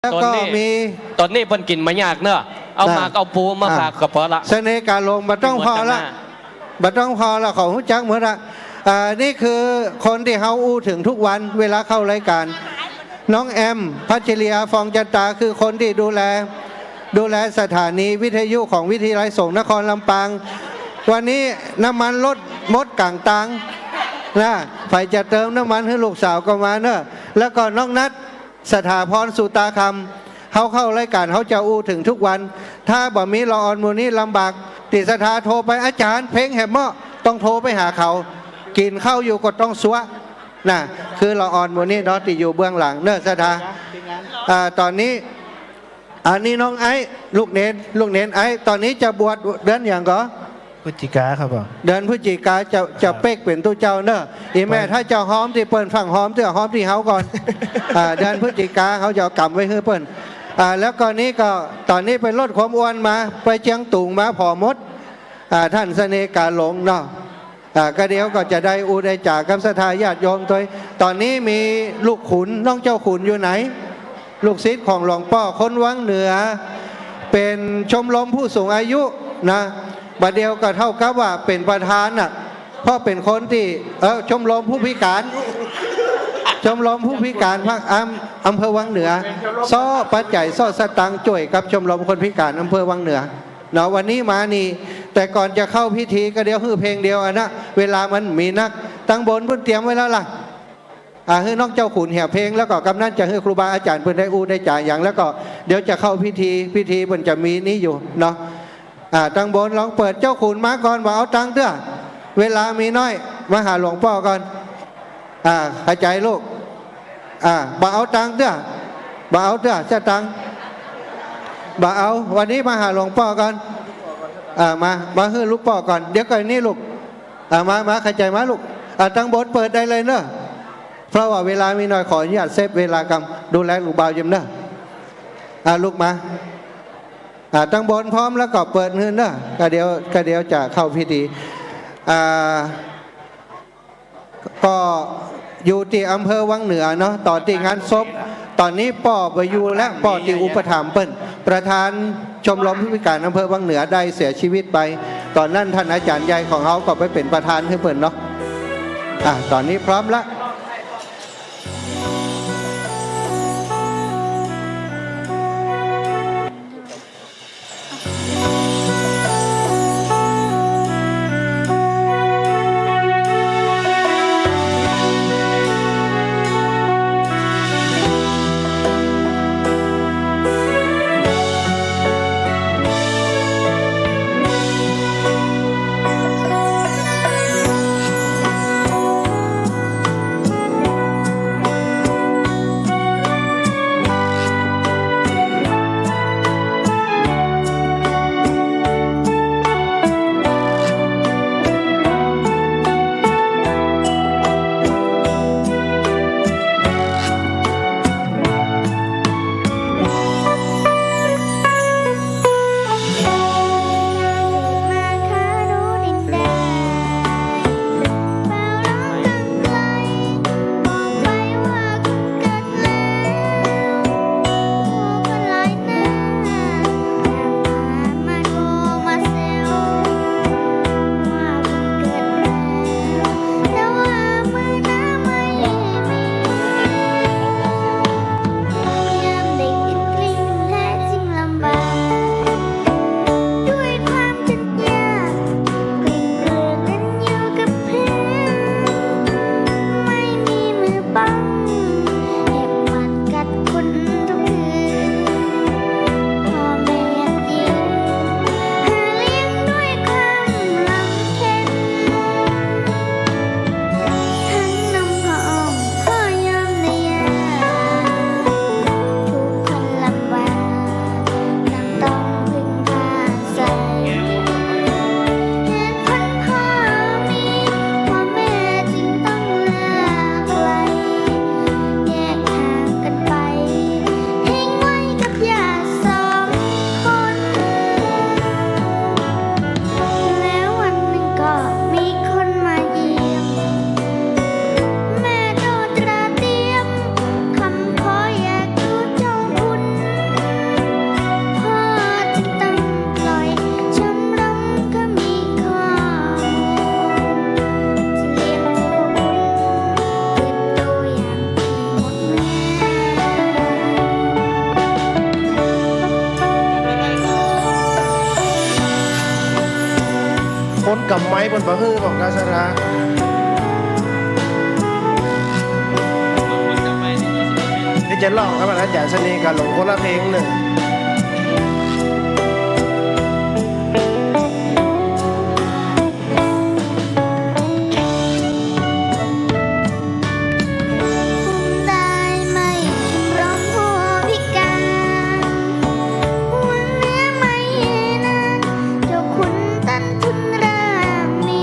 แล้วก็มีตอนนี้เพิ่นกินมายากเนอะเอามาเอาปูมาฝากกระเพาะละเสน่ห์การลงบัต้องพอละบัต้องพอละของหุ่จักเหมือนละนี่คือคนที่เขาอู้ถึงทุกวันเวลาเข้ารายการน้องแอมพัชรียาฟองจันตาคือคนที่ดูแลสถานีวิทยุของวิทยาลัยสงฆ์นครลำปางวันนี้น้ำมันลดมดกลางตังนะไฟจะเติมน้ำมันให้ลูกสาวก็มาเนอะแล้วก็น้องนัทสถาพรสุตาคำเขาเข้ารายการเขาจะอู้ถึงทุกวันถ้าบ่มีละออนมูนี้ลำบากติสถาโทรไปอาจารย์เพลงแหบเมาะต้องโทรไปหาเขากินข้าวอยู่ก็ต้องซัวนะคือละออนมูนี้เนาะที่อยู่เบื้องหลังเนอะสถาตอนนี้อันนี้น้องไอ้ลูกเน้นไอ้ตอนนี้จะบวชเดือนอย่างก็พฤศจิกาครับผมเดือนพฤศจิกาจะเป๊กเป็นตู้เจ้าเนอะอีแม่ถ้าเจ้าหอมที่เปิ้นฝั่งหอมเตื้อหอมที่เฮาก่อนเดือนพฤศจิกาเขาจะกำไว้ให้เปิ้นแล้วก็นี้ก็ตอนนี้ไปลดความอ้วนมาไปเชียงตุงมาผอมดท่านเสน่ห์การหลงเนาะก็เดี๋ยวก็จะได้อูได้จากกับศรัทธาญาติโยมตัวตอนนี้มีลูกขุนน้องเจ้าขุนอยู่ไหนลูกศิษย์ของหลวงพ่อคนวังเหนือเป็นชมรมผู้สูงอายุนะบัดเดียวก็เท่ากับว่าเป็นประธานน่ะเพราะเป็นคนที่ชมรมผู้พิการชมรมผู้พิการภาคอำเภอวังเหนือซ้อปัจจัยซ้อสตังจ่วยกับชมรมคนพิการอำเภอวังเหนือเนาะวันนี้มานี่แต่ก่อนจะเข้าพิธีก็เดี๋ยวฮือเพลงเดียวนะเวลามันมีนักตั้งบนเพิ่นเตรียมไว้แล้วล่ะฮือน้องเจ้าขุนเหี่ยเพลงแล้วก็กำนันจะฮือครูบาอาจารย์เพิ่นได้อู้ได้จ่ายอย่างแล้วก็เดี๋ยวจะเข้าพิธีเพิ่นจะมีนี้อยู่เนาะตั้งบนลองเปิดเจ้าขุนมาก่อนว่าเอาตังค์เถอะเวลามีน้อยมาหาหลวงพ่อก่อนเข้าใจลูกบ่เอาตังค์เถอะบ่เอาเถอะจะตังค์บ่เอาวันนี้มาหาหลวงพ่อก่อนมาให้ลูกพ่อก่อนเดี๋ยวก่อนนี่ลูกมาเข้าใจมาลูกตั้งบนเปิดได้เลยเนอะเพราะว่าเวลามีน้อยขออนุญาตเซฟเวลากรรมดูแลลูกบ่าวยิมเนอะลูกมาตั้งบนพร้อมแล้วก็เปิดเงินเนอะก็เดี๋ยวจะเข้าพิธีก็อยู่ที่อำเภอวังเหนือเนาะต่อที่งานศพตอนนี้ป่อไปอยู่และป่อที่อุปถัมภ์เปิ้นประธานชมรมผู้พิการอำเภอวังเหนือได้เสียชีวิตไปตอนนั้นท่านอาจารย์ใหญ่ของเขาก็ไปเป็นประธานให้เปิ้นเนาะตอนนี้พร้อมแล้ว กำไม้บนบะฮื้อของกาสระที่จะร้องครับอาจารย์สนีกับหลงคนละเพลงหนึ่ง ได้ไม่ชมรมหัวพิการหัวเนื้อไม่นานเจ้าคุณตันทุนรามี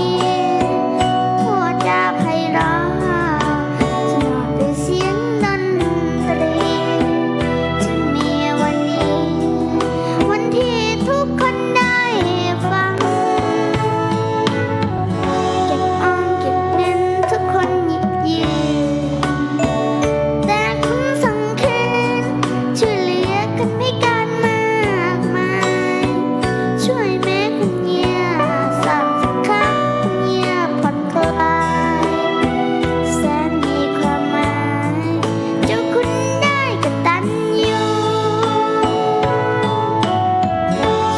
หัวจาไพเราะสนอด้วยเสียงดนตรีจึงมีวันนี้ วันที่ทุกคนได้ฟัง เก็บออมเก็บเงินทุกคนหยิบยืมแต่คุณสำคัญช่วยเหลือกันพิการมากมาย ช่วยแม่คุณเยียสร้างสักครั้งคุณเยียผ่อนคลายแสนมีความหมายเจ้าคุณได้กตัญญู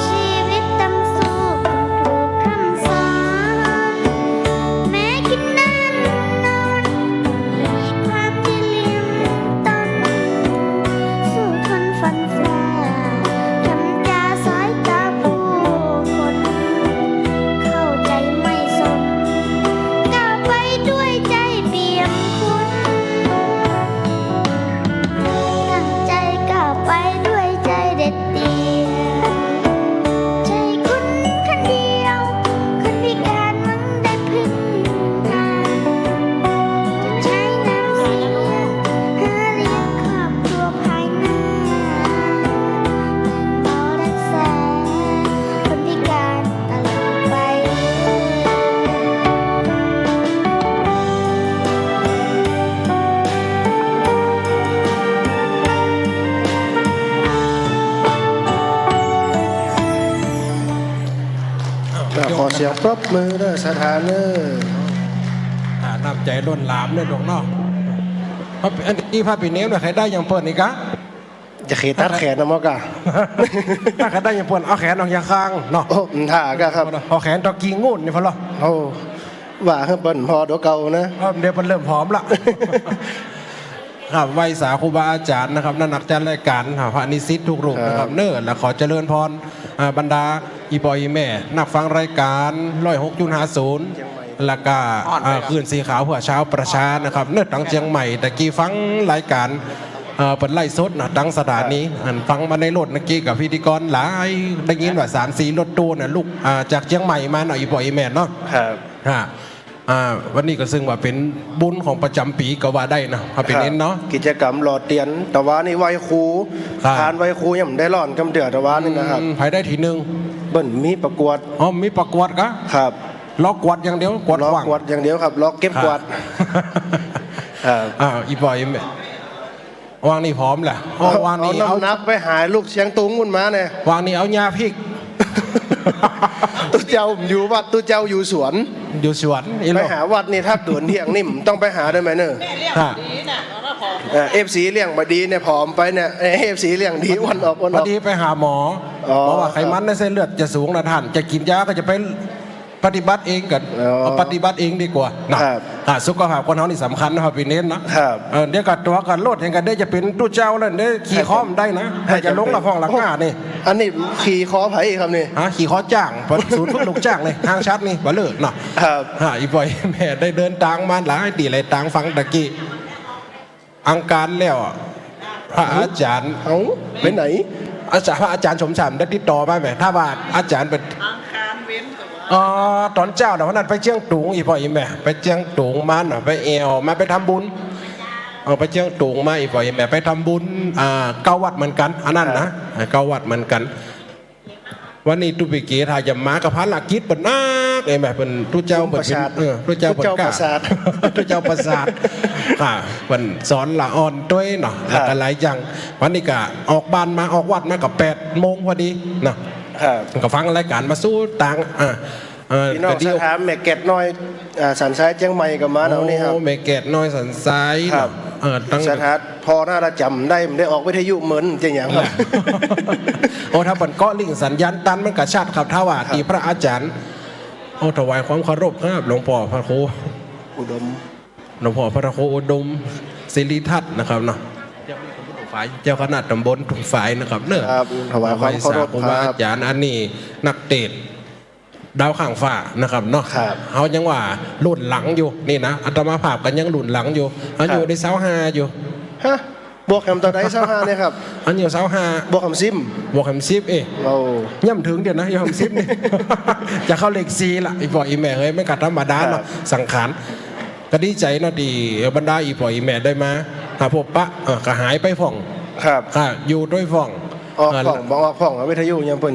ชีวิตต้องสู้กับครูพร่ำสอน แม้กินน้ำนอนมีความที่เหลี่ยมต้นสู้ทนฟันฝ่าคำจาสายตาผู้คนเข้าใจไม่สนก้าวไปด้วยใจเปี่ยมคุณตั้งใจก้าวไปด้วยใจเด็ดเดี่ยวใจคุณคนเดียวคนพิการหวังได้พึ่งพาจะใช้น้ำเสียหาเลี้ยงครอบครัวภายหน้าต่อรักษาคนพิการตลอดไป ขอเสียงปรบมือเด้อสถานเนอ น้ำใจล้นหลามเลยดอกเนาะเพราะอันนี้พาปีนี้เนี่ยใครได้ยังเปิดอีกอะ จะเขตัดแขนนะมอกะ ถ้าใครได้ยังเปิดเอาแขนออกอย่างข้างเนาะ โอ้ถ่ากะครับ เอาแขนตะกี้งูนี่พอเหรอ โอ้ว่าให้เปิ้นพอเดี๋ยวเก่านะ เดี๋ยวมันเริ่มผอมละ ครับไหวสาครูบาอาจารย์นะครับนักจัดรายการพระนิสิตทุกรูปนะครับเนิ่นและขอเจริญพรบรรดาอีปอยอีแม่นักฟังรายการ106.50แล้วก็คืนสีขาวเพื่อเช้าประชานะครับเนิ่นตังเชียงใหม่แต่กี้ฟังรายการเปิดไล่สดนะดังสถานีฟังมาในรถเมื่อกี้กับพิธีกรหลายได้ยินว่า3-4รถตู้น่ะลูกจากเชียงใหม่มาหน่อยอีปอยอีแม่เนาะ ครับ วันนี้ก็ซึ่งว่าเป็นบุญของประจำปีก็ว่าได้นะเอาเป็นเน้นเนาะ กิจกรรมหล่อเตียนแต่ว่านี่ไหวครู ครับ ทานไหวครูยังไม่ได้ร่อนกำเดือดแต่ว่านี่นะครับ ภายได้ทีหนึ่ง เบิ้นมีประกวด อ๋อมีประกวดกะ ครับ ล็อกกวดอย่างเดียวกวด ล็อก ว่าง กวดอย่างเดียวครับล็อกเก็บกวาดครับ อีบอยแม่วางนี่พร้อมแหละวางนี่เอา น้ำนักไปหาลูกเชียงตุงมุนมาเนี่ยว างนี่เอายาพริก ตู้เจ้าอยู่วัดตู้เจ้าอยู่สวน อยู่สวนอี ไป โล หาวัดนี่ถ้าด่วนเที่ยงนิ่มต้องไปหาได้ไหมเนอะ ฮะ เอฟซีเลี้ยงมาดีเนี่ยผอมไปเนี่ยเอฟซีเลี้ยงดีวันออกวัน พ อ อ อก ดีไปหาหมอ อ๋อ เพราะว่าไขมันในเส้นเลือดจะสูงนะท่านจะกินยาก็จะไปปฏิบัติเองกัน อ๋อ เอาปฏิบัติเองดีกว่านะครับ สุขภาพคนเขานี่สำคัญนะครับพี่เน้นนะครับ เดี๋ยวกัตัวกันโลดเห็นกันได้จะเป็นตู้เจ้าแล้วเดี๋ยวขี่ข้อมได้นะถ้าจะลงละฟ้องหลังหน้านี่ อันนี้ขี่คอไผ่ครับนี่ ขี่ข้อจ้างศูนย์ฝึกลูกจ้างเลยทางชัดนี่บ่เลิกเนาะ ครับ อีบอยแม่ได้เดินทางมาหลายตีหลายทางฟังตะกี้อังการแล้วพระอาจารย์ เอาไปไหน พระอาจารย์สมฉ่ำได้ติดต่อมาไหมถ้าว่าอาจารย์เป็นตอนเจ้าเดี๋ยววันนั้นไปเชียงตุงอีพ่ออีแม่ไปเชียงตุงมาหน่ะไปเอวมาไปทำบุญไปเชียงตุงมาอีพ่ออีแม่ไปทำบุญเก้าวัดเหมือนกันอันนั้นนะเก้าวัดเหมือนกัน วันนี้ตุปิเกทายมากระพันหลักคิดเป็นนักไอ้แม่เป็นตุเจ้าเป็นตุเจ้าเป็นกล้าตุเจ้าประสาทค่ะเป็นสอนละอ่อนด้วยเนาะแล้วก็หลายอย่างวันนี้ก็ออกบ้านมาออกวัดมากับ8 โมงพอดีเนาะ ครับ ก็ฟังรายการมาสู้ต่างพี่น้องสถานแม่เก็ดน้อยสันซ้ายเจียงใหม่กับมาเอานี่ครับ โอ้เมเกตน้อยสันทราย ครับ ตั้ง สถานพอหน้าเราจำได้มันได้ออกวิทยุเหมือนจริงอย่างครับ โอ้ถ้าบันเกาะลิงสัญญาณตันมันกระชัดครับถ้าว่าตีพระอาจารย์ เอาถวายความเคารพครับหลวงพ่อพระครู อุดม หลวงพ่อพระครูอุดมศิริทัศน์นะครับเนาะเจ้าคณะตำบลทุ่งฝายนะครับเนอะ ครับถวายความเคารพ ครู ค บา รับ อาจารย์อันนี้นักเตะดาวข้างฟ้านะครับเนาะ ครับ เขายังว่ารุ่นหลังอยู่นี่นะอาตมาภาพกันยังรุ่นหลังอยู่อันอยู่ในเสาห้าอยู่ ฮะบวกคำต่อได้25เนี่ยครับ อันอยู่เสาห้า บวกคำซิม บวกแฮมซิปเอ้ โอ้ ย่ำถึงเดี๋ยวนะย่ำแฮมซิปนี่ จะเข้าเลขซีละอีปออีแม่เฮ้ยไม่กัดธรรมดาเนาะสังขารก็ดีใจเนาะดีบรรดาอีปออีแม่ได้มาหาพบปะก็หายไปฟ่อง ครับ ค่ะอยู่ด้วยฟ่อง ออกผ่องบอกออกผ่องวิทยุยังเป็น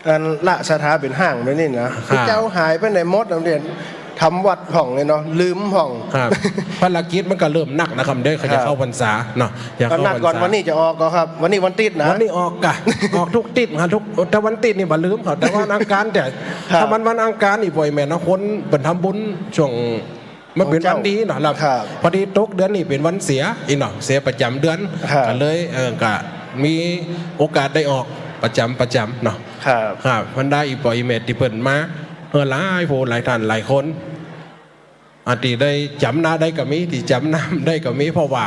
อันละสถาเป็นห้างไม่นี่นะพี่เจ้าหายไปไหนมดน้ำเรียนทำวัดผ่องเลยเนาะลืมผ่อง ครับภารกิจมันก็เริ่มหนักนะครับเด้อเขาจะเข้าพรรษาเนาะอยาก ตอน เข้า นัด พรร ก่อน ษา วันนี้จะออกก็ครับ วันนี้วันติดนะ วันนี้ออกกะ ออกทุกติดค่ะทุกแต่วันติดนี่บ่ลืมเขาแต่ว่าวันอังคารแต่ ครับ ถ้ามันวันอังคารนี่ป่วยแม่นะคนเป็นทำบุญช่วงมันเป็นวันดีเนาะแล้ว ครับ พอดีตกเดือนนี้เป็นวันเสียอีเนาะเสียประจำเดือน ครับ ก็เลยก็มีโอกาสได้ออกประจำเนาะ ครับ ครับมันได้อีปอยเมตที่เปิ่นมาหลายโพหลายท่านหลายคนอาจจะได้จำหน้าได้ก็มีที่จำน้ำได้ก็มีเพราะว่า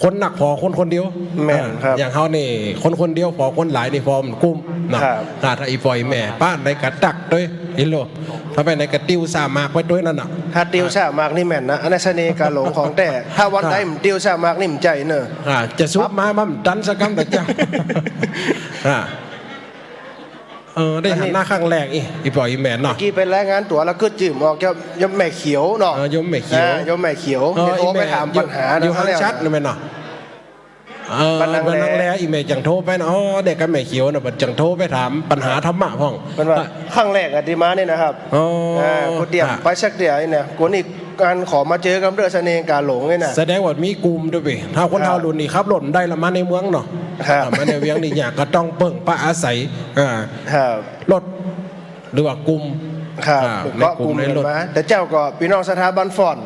คนหนักพอคนคนเดียว แม่นครับ อย่างเขานี่คนคนเดียวพอคนหลายนี่พอมันกุ้มนะครับ ถ้าอีปอยแม่ป้านในกระตักด้วยอิโลถ้าไปในกระติ้วสามากไว้ด้วยนั่นน่ะ ถ้าติวสามากนี่แม่นนะอันนั้นเสน่ห์กาหลงของแต่ถ้าวันใดมันติวสามากนี่มันใจเนอะ จะซุปมามั่มดันสักคำแต่เจ้า ได้หันหน้าข้างแรกอีปอยอีแม่เนาะ กี่ไปรายงานตัวแล้วก็จืมออกยมแม่เขียวเนาะ ยมแม่เขียว ยมแม่เขียวเดี๋ยวโทรไปถามปัญหา อยู่ นะ ห้างชัดนะแม่เนาะบันนังแลอีเมลจังโทรไปนะอ๋อเด็กกันแม่เขียวนะบัดจังโทรไปถามปัญหาธรรมะพ่อง เป็นว่าข้างแรกอะที่มาเนี่ยนะครับ อ๋อ กูเตรียมไปสักเดียวเนี่ยกูนี่การขอมาเจอกับเรื่องเสน่ห์กาหลงเนี่ยนะ แสดงว่ามีกลุ่มด้วยไปถ้าคนเท่ารุ่นนี้ครับหล่นได้ละมาในเมืองเนาะ ครับ มาในเวียงนี่อยากก็ต้องเปิ่งป้าอาศัยครับ รถหรือว่ากลุ่ม ครับ ใน ก็ ก ก ลุ่ ลุ่ ม ม ใน เห็น รถ มาแต่เจ้าก็พี่น้องสถาบันฟอน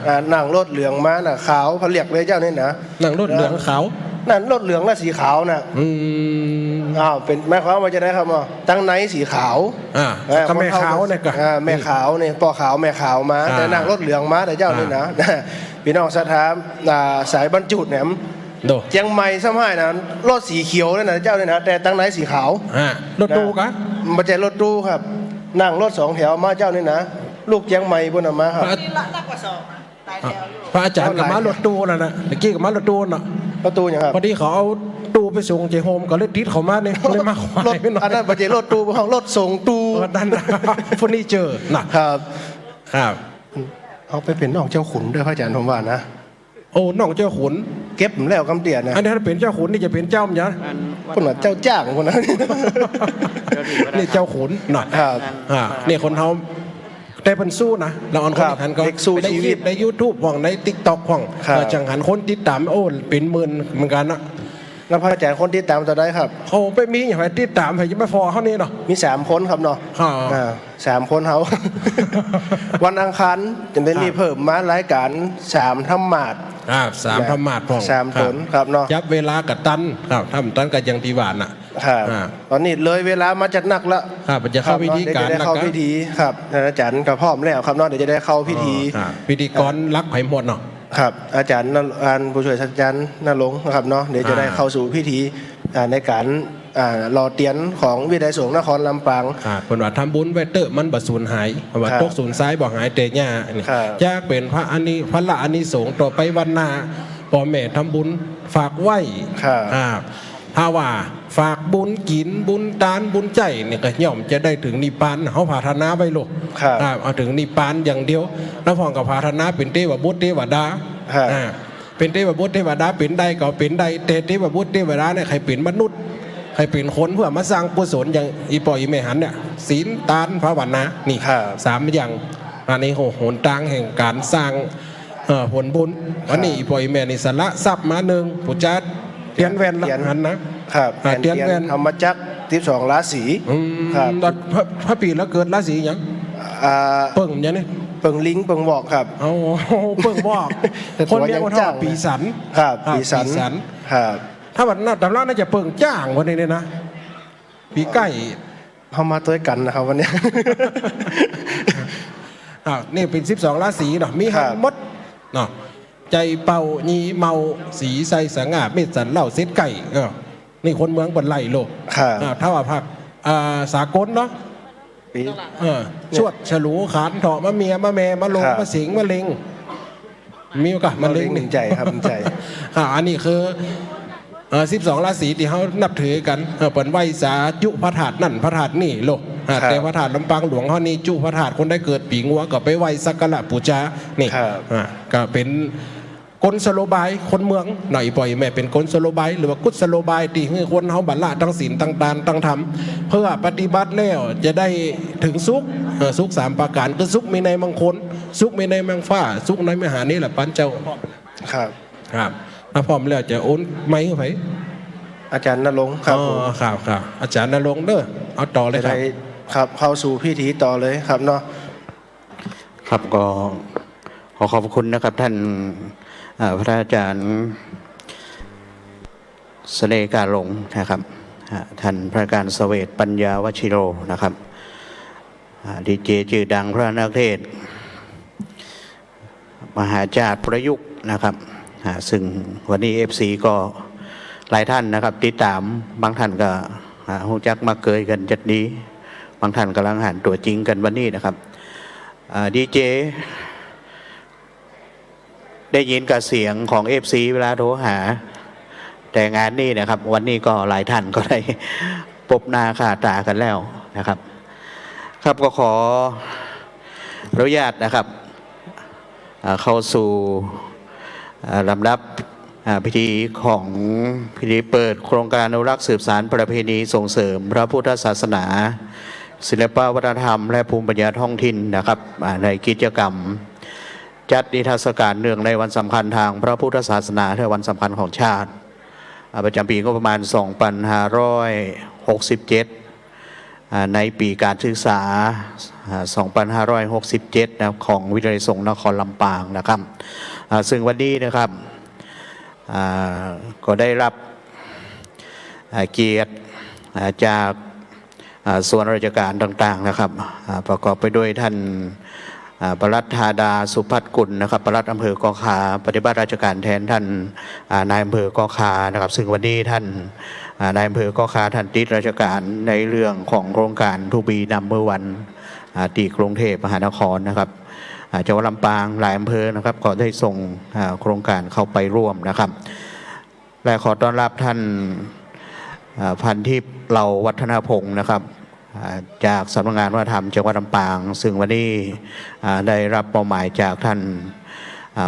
อ่า นั่งรถเหลืองมาน่ะขาวเขาเรียกเลยเจ้านี่นะ นั่งรถเหลืองขาว นั่นรถเหลืองและสีขาวน่ะ อ้าวเป็นแม่ขาวมาจะได้ครับว่าตั้งไนท์สีขาว ก็แม่ขาวเนี่ยก็ แม่ขาวเนี่ยพ่อขาวแม่ขาวมา อ่า แต่นั่งรถเหลืองมาแต่เจ้านี่นะ พี่น้องสถาสายบรรจุเนี่ย โด เจียงใหม่สมัยนั้นรถสีเขียวนั่นนะเจ้านี่นะแต่ตั้งไนท์สีขาว รถตู้กะ มาใจรถตู้ครับ นั่งรถสองแถวมาเจ้านี่นะ ลูกเจียงใหม่บนน่ะมาครับ พระอาจารย์กับมารถตู้น่ะนะเมื่อกี้กับมารถตู้น่ะ รถตู้อย่างครับ พอดีเขาเอาตู้ไปส่งเจโฮมก็เลยติดเขามาเนี่ยเลยมาควาร ถ ยหน่อย อันนั้นมาใจรถตู้ห้องรถส่งตู้ นั่นนะเฟอร์นิเจอร์น่ะ ครับ ครับ เอาไปเป็นน้องเจ้าขุนด้วยพระอาจารย์ผมว่านะ โอ้น้องเจ้าขุน เก็บผมแล้วคำเตียนะ อันนี้ถ้าเป็นเจ้าขุนนี่จะเป็นเจ้ามั้ยนะ คนว่าเจ้าจ้างคนนั้น นี่เจ้าขุนน่ะ ครับ นี่คนเขาได้เป็นสู้นะเราออนคน ครับ หันก็ เด็กสู้ ได้ ชี ค วิ ลิ ต ปใน YouTube ของใน TikTok ของ ครับ จังหันคนติดตามโอ้เป็นหมื่นเหมือนกันนะ แล้วพระอาจารย์คนที่ตามต่อได้ครับ เขาไปมีอย่างไรติดตามให้ยังไม่พอเขานี่เนาะ มี3 คนครับเนาะ อ๋อ 3 คนเขา วันอังคารจะได้มีเพิ่มมารายการ3ธรรมาส สามธรรมาสของ 3 คนครับเนาะ ยับเวลากับตันครับทำตันกับยังตีหวานน่ะ ครับ อ่า ตอนนี้เลยเวลามาจัดหนักแล้ว ครับมันจะเข้าพิธีการ เดี๋ยวจะได้ แล้ว เข้า ก็ พิธีครับอาจารย์ก็พร้อมแล้วครับเนาะเดี๋ยวจะได้เข้าพิธี ครับพิธีกรรักไผ่หมดเนาะ ครับอาจารย์ผู้ช่วยศาสตราจารย์นรงค์นะครับเนาะเดี๋ยวจะได้เข้าสู่พิธีในการรอเตียนของวิทยาลัยสงฆ์นครลำปาง ครับเป็นว่าทำบุญไว้เตอะมันบ่สูญหายเพราะว่า ครับ ตกสูญซ้ายบ่หายเตะหญ้านี่ ครับ จะเป็นพระอันนี้พระละอันนี้สงส์ต่อไปวันหน้าพ่อแม่ทำบุญฝากไว้ ครับ ถ้าว่าฝากบุญกินบุญทานบุญใจเนี่ยก็ย่อมจะได้ถึงนิพพานเขาพาธนาไว้โลก ครับ เอาถึงนิพพานอย่างเดียวแล้วพองกับพาธนาเป็นเทวบุตรเทวดา ครับ เป็นเทวบุตรเทวดาเป็นได้ก็เป็นได้แต่เทวบุตรเทวดาเนี่ยใครเป็นมนุษย์ใครเป็นคนเพื่อมาสร้างกุศลอย่างอีปอยอีเมหันเนี่ยศีลทานภาวนานี่ ครับ 3อย่างอันนี้โหนทางแห่งการสร้างผลบุญวันนี้อีปอยอีเมนี่สละทรัพย์มาหนึ่งผู้จัดเทียนแวนละหันนะครับ เทียนแวน ธรรมจักร12ราศี ครับ แล้วพระปีแล้วเกิดราศีหยัง อ่า เบิ่งยังนี่ เปิงลิงเปิงบอกครับ เอาเบิ่งบอก แต่ คน ตัว เรียก ยัง ว่า จ้าง ปีสัน ครับปีสันครับ ถ้าวันน่าตำราน่าจะเปิงจ้างวันนี้เนี่ยนะปีใกล้ เข้ามาด้วยกันนะครับวันเนี้ย นี่เป็น12ราศีเนาะมี ครั หั บ นมดเนาะใจเป่านีเมาสีใสสง่าเม็ดสันเหล่าเซตไก่นี่คนเมืองบนไหลโลก ครับ ถ้าว่าภาคสากลเนาะ ปี ชวดฉลูขานเถาะมะเมียมะแม่มะลง ครับ มะสิงมะเล็งมีโอกาสมะเล็ง หนึ่งใจครับหนึ่งใจ อันนี้คือ12ราศีที่เขานับถือกันเปิดไหวสาจุพระธาตุนั่นพระธาตุนี่โลกแต่พระธาตุลำปางหลวงเขานี่จุพระธาตุคนได้เกิดปีงัวก็ไปไหวสักการะปูชานี่ ครับ ก็เป็นกลสโลบายคนเมืองหน่อยปล่อยแม่เป็นกลสโลบายหรือว่ากุศโลบายที่ให้คนเขาบัลละตั้งศีลตั้งทานตั้งธรรมเพื่อปฏิบัติแล้วจะได้ถึงสุขสุข3ประการคือสุขมีในมังคลสุขมีในมังฟ้าสุขในมหานี่แหละปันเจ้า ครับ ครับถ้าพร้อมแล้วจะโอนไม้เข้าไป อาจารย์ณรงค์ครับผม ครับอาจารย์นรงค์เด้อเอาต่อเลย จะ ครับ ได้ครับเข้าสู่พิธีต่อเลยครับเนาะ ครับก็ขอขอบคุณนะครับท่านพระอาจารย์เสน่ห์การหลงนะครับท่านพระอาจารย์เสวตปัญญาวชิโรนะครับดีเจชื่อดังพระนักเทศน์มหาจารย์ประยุกต์นะครับซึ่งวันนี้ FC ก็หลายท่านนะครับติดตามบางท่านก็หูจักมาเกยกันจัดนี้บางท่านกำลังหันตัวจริงกันวันนี้นะครับดีเจได้ยินกับเสียงของ FC เวลาโทรหาแต่งานนี้นะครับวันนี้ก็หลายท่านก็ได้พบหน้าค่าตากันแล้วนะครับครับก็ขออนุญาตนะครับเข้าสู่ลำดับพิธีของพิธีเปิดโครงการอนุรักษ์สืบสานประเพณีส่งเสริมพระพุทธศาสนาศิลปวัฒนธรรมและภูมิปัญญาท้องถิ่นนะครับในกิจกรรมจัดนิทรรศการเนื่องในวันสำคัญทางพระพุทธศาสนาและวันสำคัญของชาติประจำปีงบประมาณ 2567 ในปีการศึกษา 2567 นะของวิทยาลัยสงฆ์นครลำปางนะครับซึ่งวันนี้นะครับก็ได้รับเกียรติจากส่วนราชการต่างๆนะครับประกอบไปด้วยท่านปลัดธาดาสุพัฒน์กุลนะครับปลัดอำเภอกอขาปฏิบัติราชการแทนท่านนายอำเภอกอขานะครับซึ่งวันนี้ท่านนายอำเภอกอขาท่านติดราชการในเรื่องของโครงการทูบีนัมเบอร์วันที่กรุงเทพมหานครนะครับจังหวัดลำปางหลายอำเภอนะครับก็ได้ส่งโครงการเข้าไปร่วมนะครับและขอต้อนรับท่านพันทิพย์เหล่าวัฒนพงศ์นะครับจากสำนักงานวัฒนธรรมจังหวัดลำปางซึ่งวันนี้ได้รับเป้าหมายจากท่าน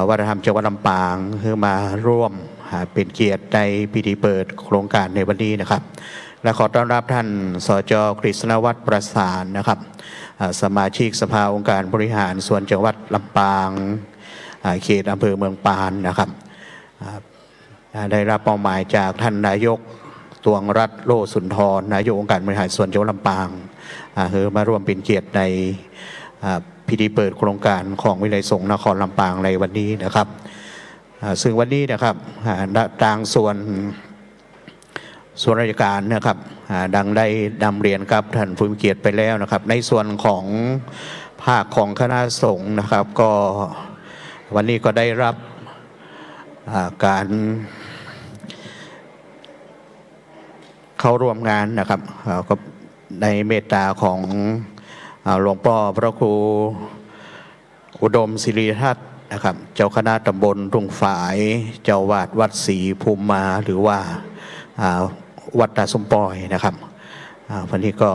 วัฒนธรรมจังหวัดลำปางคือมาร่วมเป็นเกียรติในพิธีเปิดโครงการในวันนี้นะครับและขอต้อนรับท่านสจ.กฤษณวัฒน์ประสานนะครับสมาชิกสภาองค์การบริหารส่วนจังหวัดลำปางเขตอำเภอเมืองปานนะครับได้รับเป้าหมายจากท่านนายกตวงรัตน์โลสุนทรนายกองค์การบริหารส่วนจังหวัดลำปางคือมาร่วมเป็นเกียรติในพิธีเปิดโครงการของวิทยาลัยสงฆ์นครลำปางในวันนี้นะครับซึ่งวันนี้นะครับทางส่วนราชการนะครับดังได้นำเรียนกับท่านผู้มีเกียรติไปแล้วนะครับในส่วนของภาคของคณะสงฆ์นะครับก็วันนี้ก็ได้รับการเข้าร่วมงานนะครับก็ในเมตตาของหลวงพ่อพระครูอุดมศิริทัตน์นะครับเจ้าคณะตำบลทุ่งฝายเจ้าวาดวัดศรีภูมิมาหรือว่าวัดตาสมปอยนะครับวันนี้ก็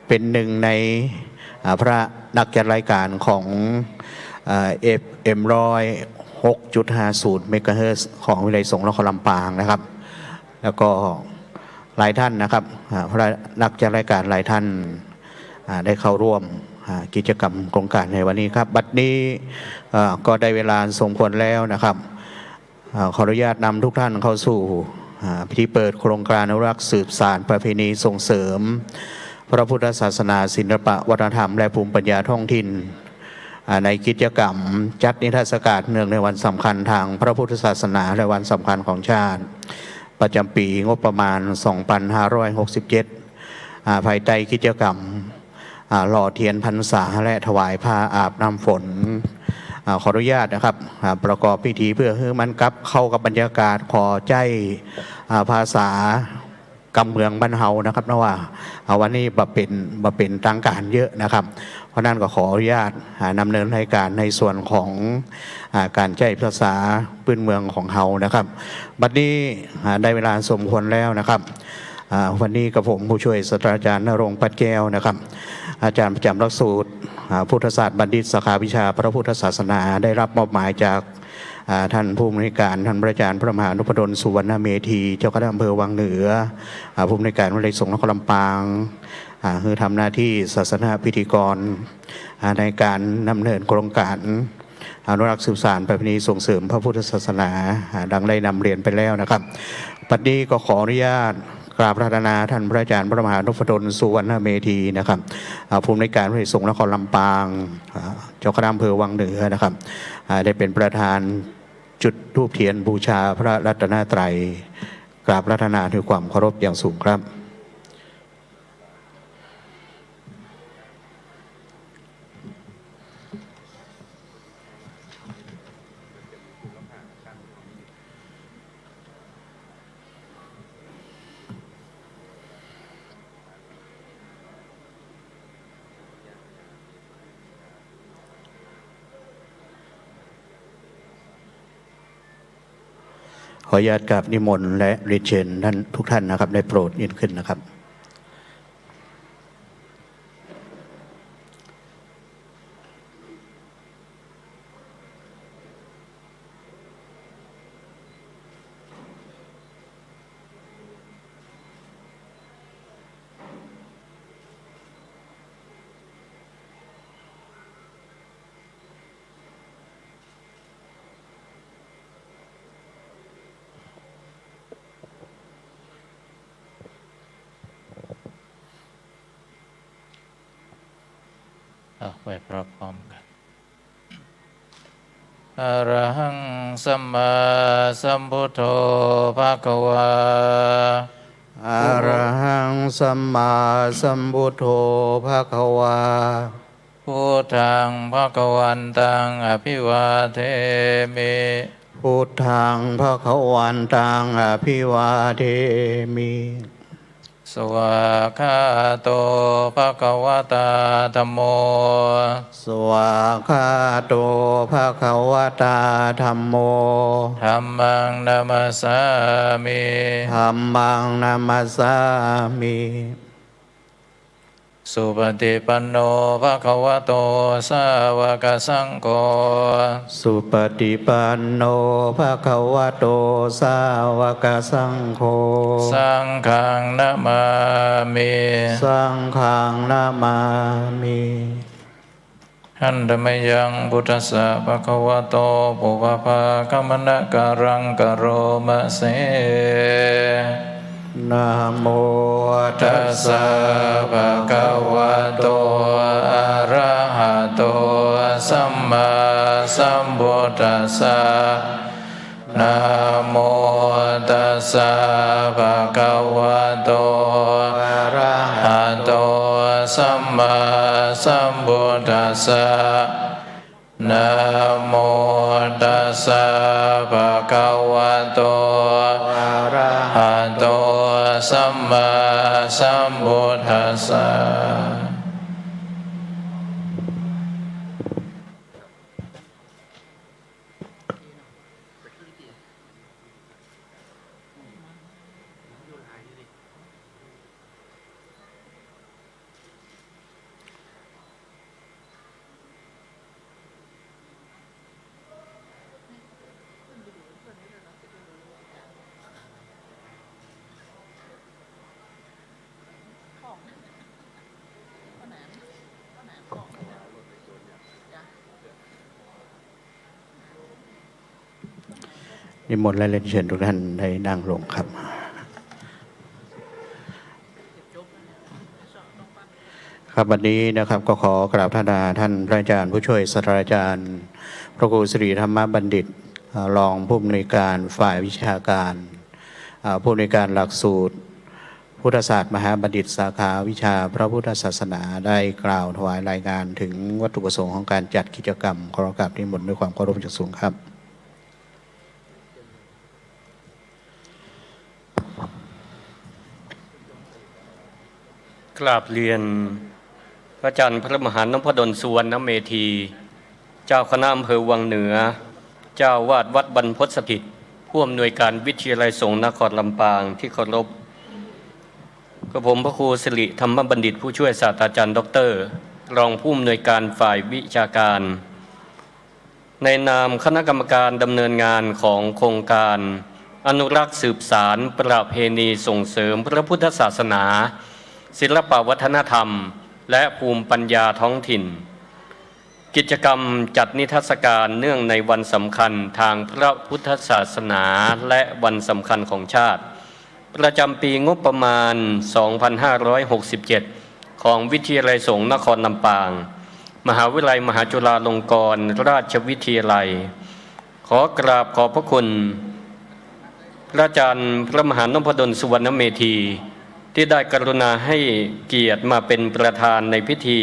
เป็นหนึ่งในพระนักจัดรายการของFM 106.50 เมกะเฮิรตซ์ของวิทยาลัยสงฆ์นครลำปางนะครับแล้วก็หลายท่านนะครับพระนักจัดรายการหลายท่านได้เข้าร่วมกิจกรรมโครงการในวันนี้ครับบัดนี้ก็ได้เวลาสมควรแล้วนะครับขออนุญาตนำทุกท่านเข้าสู่พิธีเปิดโครงการอนุรักษ์สืบสานประเพณีส่งเสริมพระพุทธศาสนาศิลปะวัฒนธรรมและภูมิปัญญาท้องถิ่นในกิจกรรมจัดนิทรรศการเนื่องในวันสำคัญทางพระพุทธศาสนาและวันสำคัญของชาติประจำปีงบประมาณ 2567 ภายใต้กิจกรรมหล่อเทียนพรรษาและถวายผ้าอาบน้ำฝนขออนุญาตนะครับประกอบพิธีเพื่อให้มันกลับเข้ากับบรรยากาศขอใจภาษากำเมืองบ้านเฮานะครับนะว่าวันนี้บเป็นทางการเยอะนะครับ เพราะนั้นก็ขออนุญาตนำเนินรายการในส่วนของการใช้ภาษาพื้นเมืองของเฮานะครับบัดนี้ได้เวลาสมควรแล้วนะครับวันนี้กับผมผู้ช่วยศาสตราจารย์ณรงค์ปัดแก้วนะครับอาจารย์ประจำหลักสูตรพุทธศาสตร์บัณฑิตสาขาวิชาพระพุทธศาสนาได้รับมอบหมายจากท่านผู้อำนวยการท่านพระอาจารย์พระมหานุพดลสุวรรณเมธีเจ้าคณะอำเภอวังเหนือผู้อำนวยการวิทยาลัยสงฆ์นครลำปางคือทำหน้าที่ศาสนาพิธีกรในการดำเนินโครงการอนุรักษ์สืบสานประเพณีส่งเสริมพระพุทธศาสนาดังได้นำเรียนไปแล้วนะครับปัจจุบันก็ขออนุญาตกราบพระธนาท่านพระอาจารย์พระมหานุพดลสุวรรณเมธีนะครับผู้อำนวยการวิทยาลัยสงฆ์นครลำปางเจ้าคณะอำเภอวังเหนือนะครับได้เป็นประธานจุดธูปเทียนบูชาพระรัตนตรัยกราบพระธนาด้วยความเคารพอย่างสูงครับขออนุญาตกราบนิมนต์และเรียนเชิญท่านทุกท่านนะครับได้โปรดยืนขึ้นนะครับไปพร้อมๆกันอะระหังสัมมาสัมพุทโธภะคะวาอะระหังสัมมาสัมพุทโธภะคะวาพุทธังภะคะวันตังอภิวาเทมิพุทธังภะคะวันตังอภิวาเทมิสวากขาโตภะคะวะตาธัมโมสวากขาโตภะคะวะตาธัมโมธัมมังนัมสสามิธัมมังนัมสสามิสุปฏิปันโนภะคะวะโตสาวกสังโฆสุปฏิปันโนภะคะวะโตสาวกสังโฆสังฆังนะมามิสังฆังนะมามิหันธมยังพุทธัสสะภะคะวะโตปุพพะคะมนะการังกโรมะเสนะโมตัสสะภะคะวะโตอะระหะโตสัมมาสัมพุทธัสสะนะโมตัสสะภะคะวะโตอะระหะโตสัมมาสัมพุทธัสสะนะโมตัสสะภะคะวะโตอะระหะโตสัมมาสัมพุทธัสสะนิมนต์และเรียนเชิญทุกท่านได้นั่งลงครับครับวันนี้นะครับก็ขอกราบท่านพระอาจารย์ผู้ช่วยศาสตราจารย์พระครูสิริธรรมบัณฑิตรองผู้อำนวยการฝ่ายวิชาการผู้อำนวยการหลักสูตร พุทธศาสตร์มหาบัณฑิตสาขาวิชาพระพุทธศาสนาได้กล่าวถวายรายงานถึงวัตถุประสงค์ของการจัดกิจกรรมขอกราบนิมนต์ด้วยความเคารพอย่างสูงครับ กราบเรียนพระอาจารย์พระมหานพดลสุวรรณเมธีเจ้าคณะอำเภอวังเหนือเจ้าวาดวัดบรรพตสถิตผู้อำนวยการวิทยาลัยสงฆ์นครลำปางที่เคารพกระผมพระครูสิริธรรมบัณฑิตผู้ช่วยศาสตราจารย์ด็อกเตอร์รองผู้อำนวยการฝ่ายวิชาการ ในนามคณะกรรมการดำเนินงานของโครงการอนุรักษ์สืบสารประเพณีส่งเสริมพระพุทธศาสนาศิลปวัฒนธรรมและภูมิปัญญาท้องถิ่นกิจกรรมจัดนิทรรศการเนื่องในวันสำคัญทางพระพุทธศาสนาและวันสำคัญของชาติประจำปีงบประมาณ 2567 ของวิทยาลัยสงฆ์นครลำปางมหาวิทยาลัยมหาจุฬาลงกรณราชวิทยาลัยขอกราบขอบพระคุณพระอาจารย์พระมหานพดลสุวรรณเมธีที่ได้กรุณาให้เกียรติมาเป็นประธานในพิธี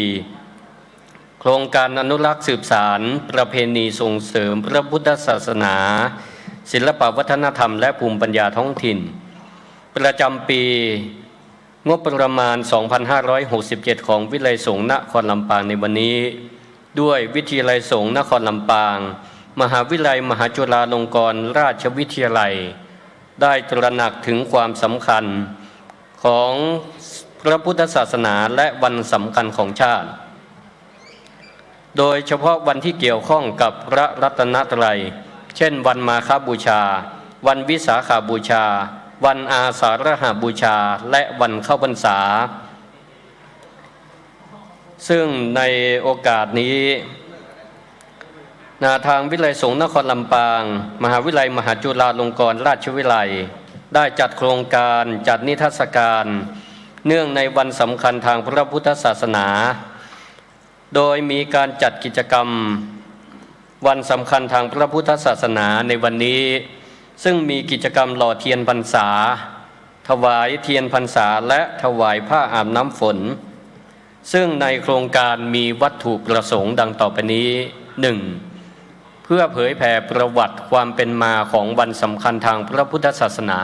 โครงการอนุรักษ์สืบสารประเพณีส่งเสริมพระพุทธศาสนาศิลปวัฒนธรรมและภูมิปัญญาท้องถิ่นประจำปีงบประมาณ 2567 ของวิทยาลัยสงฆ์นครลำปางในวันนี้ด้วยวิทยาลัยสงฆ์นครลำปางมหาวิทยาลัยมหาจุฬาลงกรณราชวิทยาลัยได้ตระหนักถึงความสำคัญของพระพุทธศาสนาและวันสำคัญของชาติโดยเฉพาะวันที่เกี่ยวข้องกับพระรัตนตรัยเช่นวันมาฆบูชาวันวิสาขบูชาวันอาสาฬหบูชาและวันเข้าพรรษาซึ่งในโอกาสนี้ทางวิทยาลัยสงฆ์นครลำปางมหาวิทยาลัยมหาจุฬาลงกรณราชวิทยาลัยได้จัดโครงการจัดนิทรรศการเนื่องในวันสำคัญทางพระพุทธศาสนาโดยมีการจัดกิจกรรมวันสำคัญทางพระพุทธศาสนาในวันนี้ซึ่งมีกิจกรรมหล่อเทียนพรรษาถวายเทียนพรรษาและถวายผ้าอาบน้ำฝนซึ่งในโครงการมีวัตถุประสงค์ดังต่อไปนี้ 1. เพื่อเผยแผ่ประวัติความเป็นมาของวันสำคัญทางพระพุทธศาสนา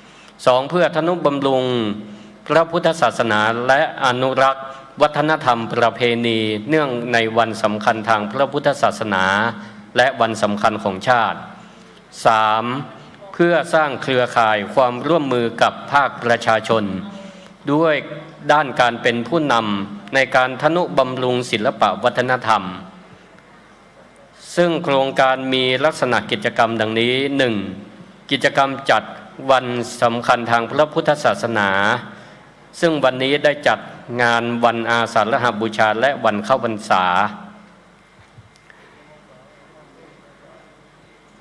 2. เพื่อทนุบำรุงพระพุทธศาสนาและอนุรักษ์วัฒนธรรมประเพณีเนื่องในวันสำคัญทางพระพุทธศาสนาและวันสำคัญของชาติ 3. เพื่อสร้างเครือข่ายความร่วมมือกับภาคประชาชนด้วยด้านการเป็นผู้นำในการทนุบำรุงศิลปวัฒนธรรมซึ่งโครงการมีลักษณะกิจกรรมดังนี้ 1. กิจกรรมจัดวันสำคัญทางพระพุทธศาสนาซึ่งวันนี้ได้จัดงานวันอาสาฬหบูชาและวันเข้าพรรษา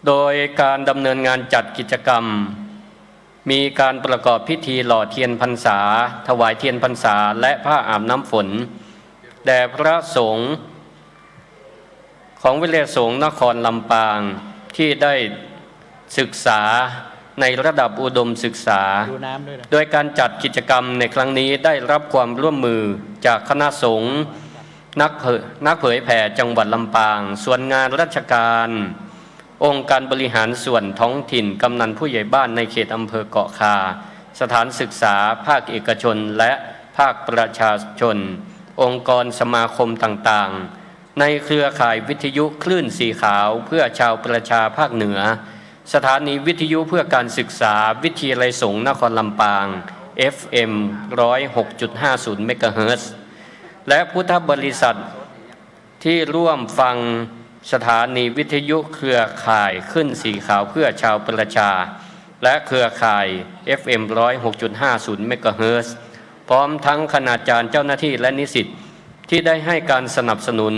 โดยการดำเนินงานจัดกิจกรรมมีการประกอบพิธีหล่อเทียนพรรษาถวายเทียนพรรษาและผ้าอาบน้ำฝนแด่พระสงฆ์ของวิทยาลัยสงฆ์นครลำปางที่ได้ศึกษาในระดับอุดมศึกษาโดยการจัดกิจกรรมในครั้งนี้ได้รับความร่วมมือจากคณะสงฆ์นักเผยแผ่จังหวัดลำปางส่วนงานราชการองค์การบริหารส่วนท้องถิ่นกำนันผู้ใหญ่บ้านในเขตอำเภอเกาะคาสถานศึกษาภาคเอกชนและภาคประชาชนองค์กรสมาคมต่างๆในเครือข่ายวิทยุคลื่นสีขาวเพื่อชาวประชาภาคเหนือสถานีวิทยุเพื่อการศึกษาวิทยาลัยสงฆ์นครลำปาง FM 106.50 เมกะเฮิรตซ์และพุทธบริษัทที่ร่วมฟังสถานีวิทยุเครือข่ายขึ้นสีขาวเพื่อชาวประชาและเครือข่าย FM 106.50 เมกะเฮิรตซ์พร้อมทั้งคณาจารย์เจ้าหน้าที่และนิสิตที่ได้ให้การสนับสนุน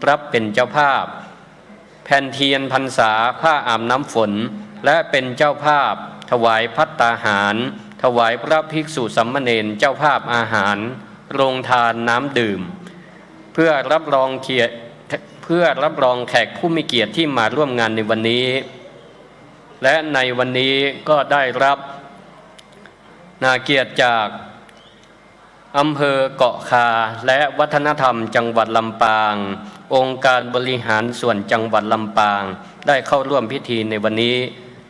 รับเป็นเจ้าภาพแผ่นเทียนพรรษาผ้าอาบน้ำฝนและเป็นเจ้าภาพถวายภัตตาหารถวายพระภิกษุสามเณรเจ้าภาพอาหารโรงทานน้ำดื่มเพื่อรับรองแขกผู้มีเกียรติที่มาร่วมงานในวันนี้และในวันนี้ก็ได้รับเกียรติจาก อำเภอเกาะคาและวัฒนธรรมจังหวัดลำปาง องค์การบริหารส่วนจังหวัดลำปางได้เข้าร่วมพิธีในวันนี้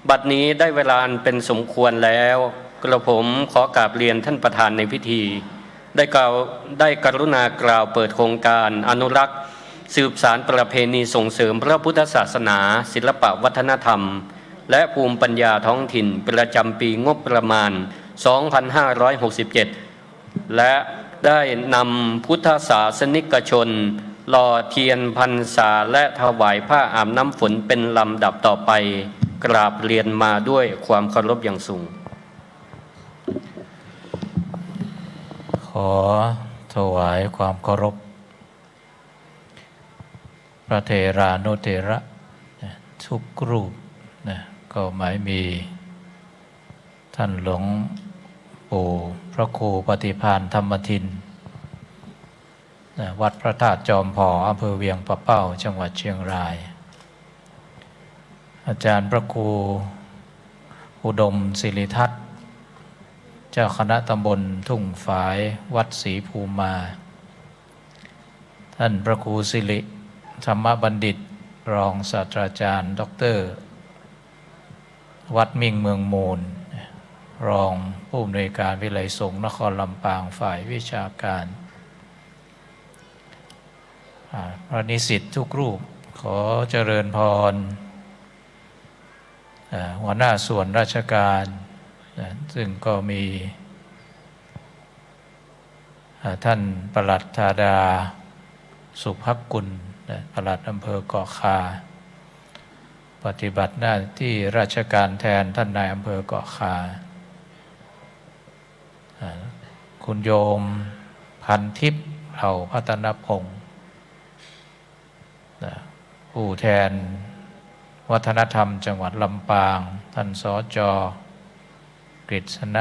บัดนี้ได้เวลาอันเป็นสมควรแล้วกระผมขอกราบเรียนท่านประธานในพิธี ได้กรุณากล่าวเปิดโครงการอนุรักษ์สืบสานประเพณีส่งเสริมพระพุทธศาสนาศิลปวัฒนธรรมและภูมิปัญญาท้องถิ่นประจำปีงบประมาณ 2567 และได้นำพุทธศาสนิกชนหล่อเทียนพรรษาและถวายผ้าอาบน้ำฝนเป็นลำดับต่อไปกราบเรียนมาด้วยความเคารพอย่างสูง ขอถวายความเคารพพระเถรานุเถระทุกรูปนะก็หมายมีท่านหลวงปู่พระครูปฏิภาณธรรมทินนะวัดพระธาตุจอมพออำเภอเวียงปะเป้าจังหวัดเชียงราย อาจารย์พระครูอุดมศิริทัศน์เจ้าคณะตำบลทุ่งฝายวัดศรีภูมิมา ท่านพระครูสิริธรรมบัณฑิตรองศาสตราจารย์ดร.วัดมิ่งเมืองมูลรองผู้อำนวยการวิไลสงฆ์นครลำปางฝ่ายวิชาการพระนิสิตทุกรูปขอเจริญพรหัวหน้าส่วนราชการซึ่งก็มีท่านปลัดธาดาสุภักกุลปลัดอำเภอเกาะคาปฏิบัติหน้าที่ราชการแทนท่านนายอำเภอเกาะคาคุณโยมพันทิพย์เผ่าพัฒนพงศ์ผู้แทนวัฒนธรรมจังหวัดลำปางท่านสจ.กฤษณ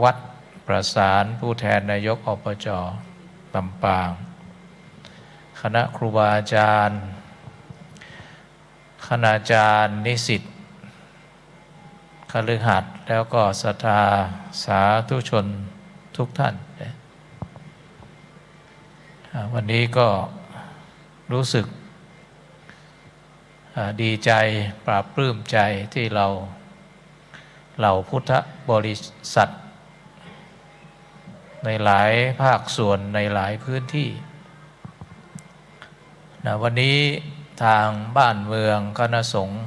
วัฒน์ประสานผู้แทนนายกอบจ.ลำปางคณะครูบาอาจารย์คณาจารย์นิสิตคฤหัสถ์แล้วก็ศรัทธาสาธุชนทุกท่านวันนี้ก็รู้สึกดีใจปราบปลื้มใจที่เราพุทธบริษัทในหลายภาคส่วนในหลายพื้นที่วันนี้ทางบ้านเมืองคณะสงฆ์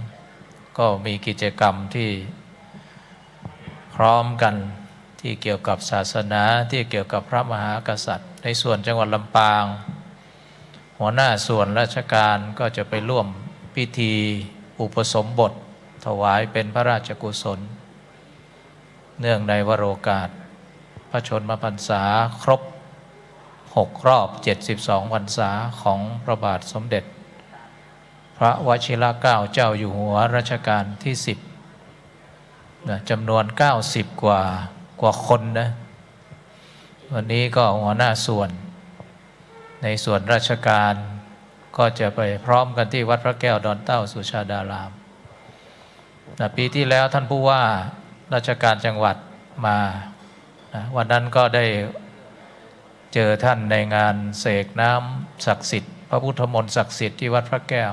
ก็มีกิจกรรมที่พร้อมกันที่เกี่ยวกับศาสนาที่เกี่ยวกับพระมหากษัตริย์ในส่วนจังหวัดลำปางหัวหน้าส่วนราชการก็จะไปร่วมพิธีอุปสมบทถวายเป็นพระราชกุศลเนื่องในวโรกาสพระชนมพรรษาครบ6 รอบ 72 พรรษาของพระบาทสมเด็จพระวชิรเกล้าเจ้าอยู่หัวรัชกาลที่10จำนวน90 กว่าคนนะวันนี้ก็หัวหน้าส่วนในส่วนราชการก็จะไปพร้อมกันที่วัดพระแก้วดอนเต้าสุชาดารามปีที่แล้วท่านผู้ว่าราชการจังหวัดมาวันนั้นก็ได้เจอท่านในงานเสกน้ำศักดิ์สิทธิ์พระพุทธมนต์ศักดิ์สิทธิ์ที่วัดพระแก้ว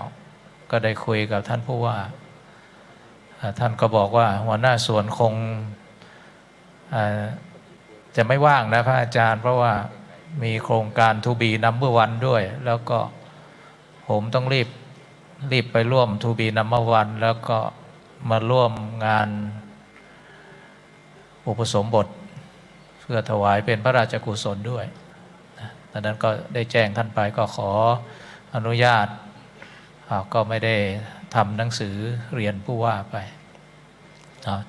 ก็ได้คุยกับท่านผู้ว่าท่านก็บอกว่าหัวหน้าส่วนคงจะไม่ว่างนะพระอาจารย์เพราะว่ามีโครงการ To be number one ด้วยแล้วก็ผมต้องรีบไปร่วม To be number one แล้วก็มาร่วมงานอุปสมบทเพื่อถวายเป็นพระราชกุศลด้วยดังนั้นก็ได้แจ้งท่านไปก็ขออนุญาตก็ไม่ได้ทำหนังสือเรียนผู้ว่าไป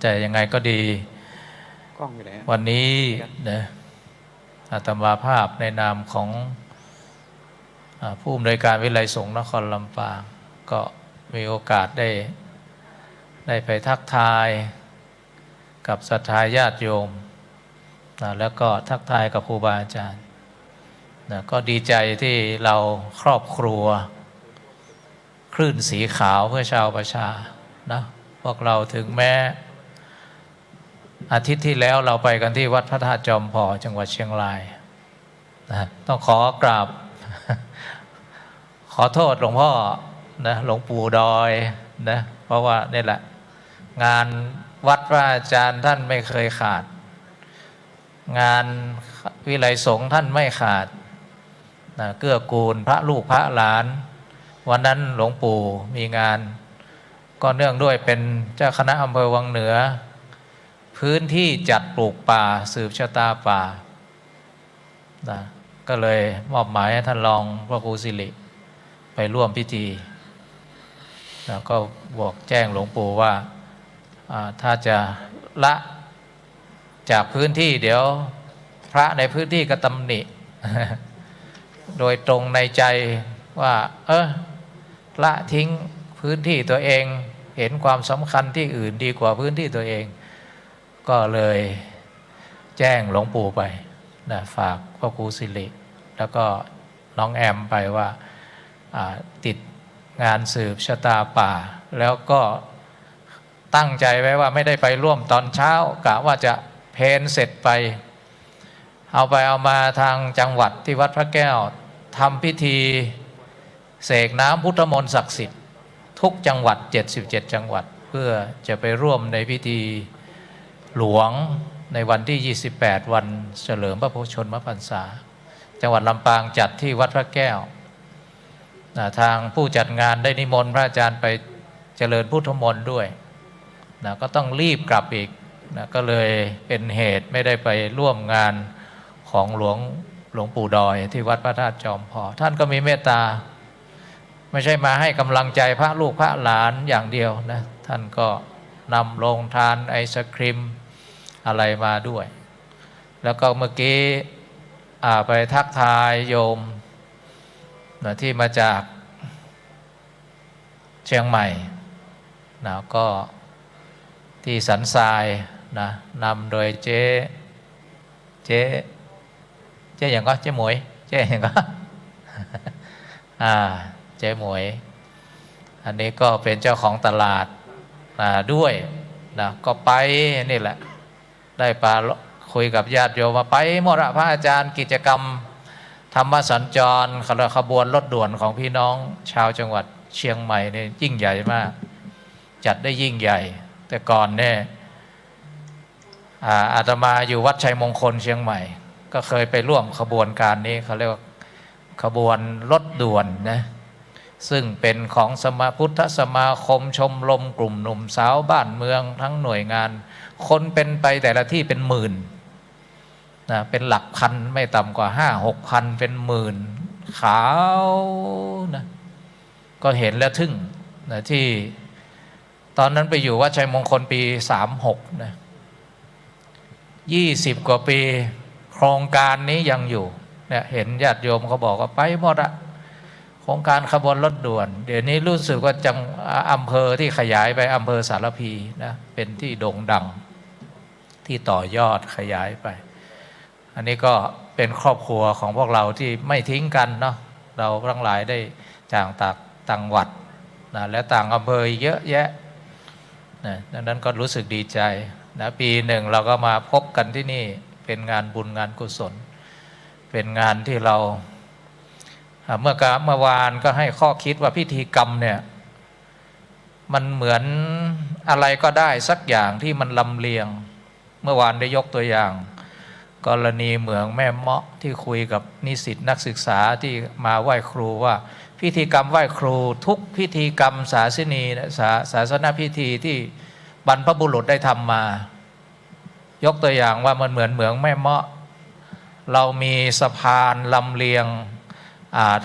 แต่ยังไงก็ดีวันนี้นะอาตมาภาพในนามของผู้อำนวยการวิไลสงฆ์นครลำปางก็มีโอกาสได้ไปทักทายกับศรัทธาญาติโยมแล้วก็ทักทายกับครูบาอาจารย์ก็ดีใจที่เราครอบครัวคลื่นสีขาวเพื่อชาวประชานะพวกเราถึงแม้อาทิตย์ที่แล้วเราไปกันที่วัดพระธาตุจอมพอจังหวัดเชียงราย นะต้องขอกราบ ขอโทษหลวงพ่อนะหลวงปู่ดอยนะเพราะว่านี่แหละงานวัดพระอาจารย์ท่านไม่เคยขาด งานวิไลสงฆ์ท่านไม่ขาดนะเกื้อกูลพระลูกพระหลานวันนั้นหลวงปู่มีงานก็เนื่องด้วยเป็นเจ้าคณะอำเภอวังเหนือพื้นที่จัดปลูกป่าสืบชะตาป่านะก็เลยมอบหมายให้ท่านรองพระครูสิริไปร่วมพิธีนะก็บอกแจ้งหลวงปู่ว่าถ้าจะละจากพื้นที่เดี๋ยวพระในพื้นที่ก็ตำหนิ โดยตรงในใจว่าละทิ้งพื้นที่ตัวเองเห็นความสำคัญที่อื่นดีกว่าพื้นที่ตัวเองก็เลยแจ้งหลวงปู่ไปนะฝากพระครูสิริแล้วก็น้องแอมไปว่าติดงานสืบชะตาป่าแล้วก็ตั้งใจไว้ว่าไม่ได้ไปร่วมตอนเช้ากะว่าจะเพลเสร็จไปเอามาทางจังหวัดที่วัดพระแก้วทำพิธีเสกน้ำพุทธมนต์ศักดิ์สิทธิ์ทุกจังหวัด77จังหวัดเพื่อจะไปร่วมในพิธีหลวงในวันที่28วันเฉลิมพระชนมพรรษาจังหวัดลำปางจัดที่วัดพระแก้วทางผู้จัดงานได้นิมนต์พระอาจารย์ไปเจริญพุทธมนต์ด้วยก็ต้องรีบกลับอีกก็เลยเป็นเหตุไม่ได้ไปร่วมงานของหลวงปู่ดอยที่วัดพระธาตุจอมพอท่านก็มีเมตตาไม่ใช่มาให้กำลังใจพระลูกพระหลานอย่างเดียวนะท่านก็นำโรงทานไอศครีมอะไรมาด้วยแล้วก็เมื่อกี้ไปทักทายโยมนะที่มาจากเชียงใหม่นะก็ที่สันทรายนะนำโดยเจ๊อย่างก็เจ๊หมวยเจ๊อย่างก็เจ๊หมวยอันนี้ก็เป็นเจ้าของตลาดด้วยนะก็ไปนี่แหละได้ปาคุยกับญาติโยมมาไปหมดพระอาจารย์กิจกรรมธรรมสัญจรขบวนรถด่วนของพี่น้องชาวจังหวัดเชียงใหม่เนี่ยยิ่งใหญ่มากจัดได้ยิ่งใหญ่แต่ก่อนเนี่ยอาตมาอยู่วัดชัยมงคลเชียงใหม่ก็เคยไปร่วมขบวนการนี้เขาเรียกว่าขบวนรถด่วนนะซึ่งเป็นของพุทธสมาคมชมรมกลุ่มหนุ่มสาวบ้านเมืองทั้งหน่วยงานคนเป็นไปแต่ละที่เป็นหมื่นนะเป็นหลักพันไม่ต่ำกว่า5-6 พันเป็นหมื่นขาวนะก็เห็นแล้วทึ่งนะที่ตอนนั้นไปอยู่วัดชัยมงคลปี36นะ20 กว่าปีโครงการนี้ยังอยู่เนี่ยเห็นญาติโยมเขาบอกว่าไปหมดอะโครงการขบวนรถด่วนเดี๋ยวนี้รู้สึกว่าจังอำเภอที่ขยายไปอำเภอสารพีนะเป็นที่โด่งดังที่ต่อยอดขยายไปอันนี้ก็เป็นครอบครัวของพวกเราที่ไม่ทิ้งกันเนาะเราทั้งหลายได้จากต่างวัดนะและต่างอำเภอเยอะแยะนะดังนั้นก็รู้สึกดีใจนะปีหนึ่งเราก็มาพบกันที่นี่เป็นงานบุญงานกุศลเป็นงานที่เราเมื่อวานก็ให้ข้อคิดว่าพิธีกรรมเนี่ยมันเหมือนอะไรก็ได้สักอย่างที่มันลำเลียงเมื่อวานได้ยกตัวอย่างกรณีเหมืองแม่เมาะที่คุยกับนิสิตนักศึกษาที่มาไหว้ครูว่าพิธีกรรมไหว้ครูทุกพิธีกรรมศาสนพิธีที่บรรพบุรุษได้ทำมายกตัวอย่างว่ามันเหมือนเหมืองแม่เมาะเรามีสะพานลำเลียง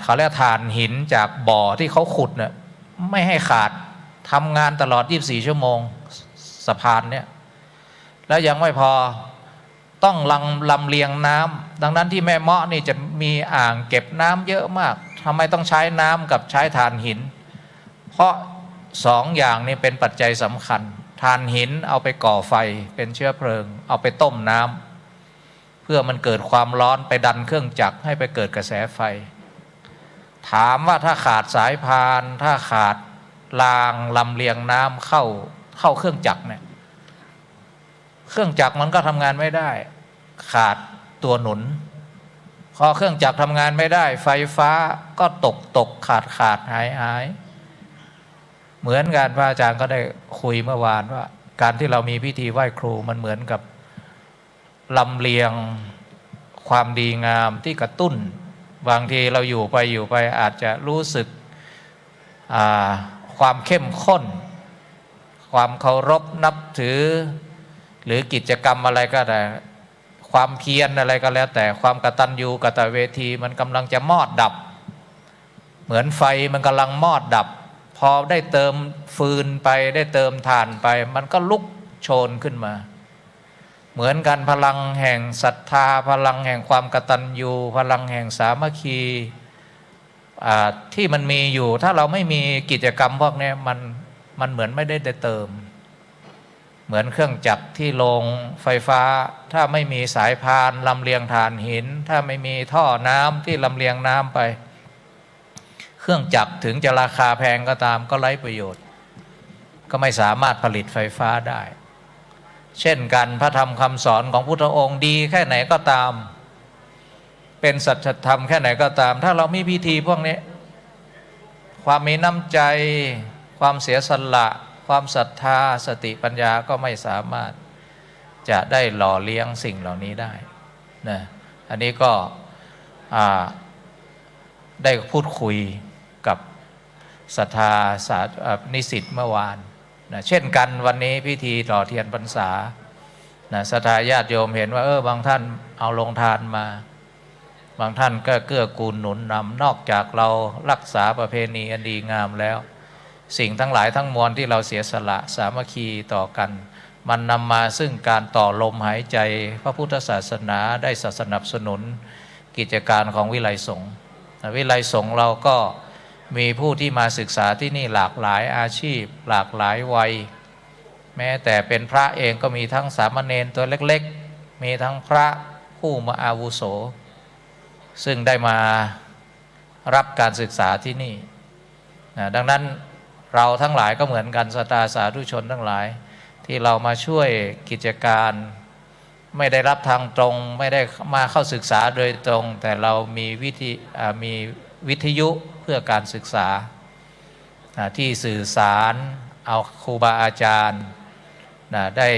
เขาเรียกถ่านหินจากบ่อที่เขาขุดเนี่ยไม่ให้ขาดทำงานตลอด24 ชั่วโมงสะพานเนี่ยแล้วยังไม่พอต้องลำเลียงน้ำดังนั้นที่แม่เมาะนี่จะมีอ่างเก็บน้ำเยอะมากทำไมต้องใช้น้ำกับใช้ถ่านหินเพราะ2 อย่างนี้เป็นปัจจัยสำคัญถ่านหินเอาไปก่อไฟเป็นเชื้อเพลิงเอาไปต้มน้ำเพื่อมันเกิดความร้อนไปดันเครื่องจักรให้ไปเกิดกระแสไฟถามว่าถ้าขาดสายพานถ้าขาดรางลำเลียงน้ำเข้าเครื่องจักรเนี่ยเครื่องจักรมันก็ทำงานไม่ได้ขาดตัวหนุน พอเครื่องจักรทำงานไม่ได้ไฟฟ้าก็ตกขาดหายเหมือนกันพระอาจารย์ก็ได้คุยเมื่อวานว่าการที่เรามีพิธีไหว้ครูมันเหมือนกับลำเลียงความดีงามที่กระตุ้นบางทีเราอยู่ไปอาจจะรู้สึกความเข้มข้นความเคารพนับถือหรือกิจกรรมอะไรก็ได้ความเพียรอะไรก็แล้วแต่ความกตัญญูกตเวทีมันกำลังจะมอดดับเหมือนไฟมันกำลังมอดดับพอได้เติมฟืนไปได้เติมถ่านไปมันก็ลุกโชนขึ้นมาเหมือนกันพลังแห่งศรัทธาพลังแห่งความกตัญญูพลังแห่งสามัคคีที่มันมีอยู่ถ้าเราไม่มีกิจกรรมพวกนี้มันเหมือนไม่ได้เติมเหมือนเครื่องจักรที่โรงไฟฟ้าถ้าไม่มีสายพานลำเลียงถ่านหินถ้าไม่มีท่อน้ำที่ลำเลียงน้ำไปเครื่องจักรถึงจะราคาแพงก็ตามก็ไร้ประโยชน์ก็ไม่สามารถผลิตไฟฟ้าได้เช่นกันพระธรรมคำสอนของพุทธองค์ดีแค่ไหนก็ตามเป็นสัจธรรมแค่ไหนก็ตามถ้าเรามีพิธีพวกนี้ความมีน้ำใจความเสียสละความศรัทธาสติปัญญาก็ไม่สามารถจะได้หล่อเลี้ยงสิ่งเหล่านี้ได้นะอันนี้ก็ได้พูดคุยกับศรัทธานิสิตเมื่อวานนะเช่นกันวันนี้พิธีหล่อเทียนพรรษานะศรัทธาญาติโยมเห็นว่าบางท่านเอาโรงทานมาบางท่านก็เกื้อกูลหนุนนำนอกจากเรารักษาประเพณีอันดีงามแล้วสิ่งทั้งหลายทั้งมวลที่เราเสียสละสามัคคีต่อกันมันนำมาซึ่งการต่อลมหายใจพระพุทธศาสนาได้สนับสนุนกิจการของวิไลสงฆ์วิไลสงฆ์เราก็มีผู้ที่มาศึกษาที่นี่หลากหลายอาชีพหลากหลายวัยแม้แต่เป็นพระเองก็มีทั้งสามเณรตัวเล็กๆมีทั้งพระผู้มาอาวุโสซึ่งได้มารับการศึกษาที่นี่ดังนั้นเราทั้งหลายก็เหมือนกันศรัทธาสาธุชนทั้งหลายที่เรามาช่วยกิจการไม่ได้รับทางตรงไม่ได้มาเข้าศึกษาโดยตรงแต่เรามีวิทยุเพื่อการศึกษาที่สื่อสารเอาครูบาอาจารย์ได้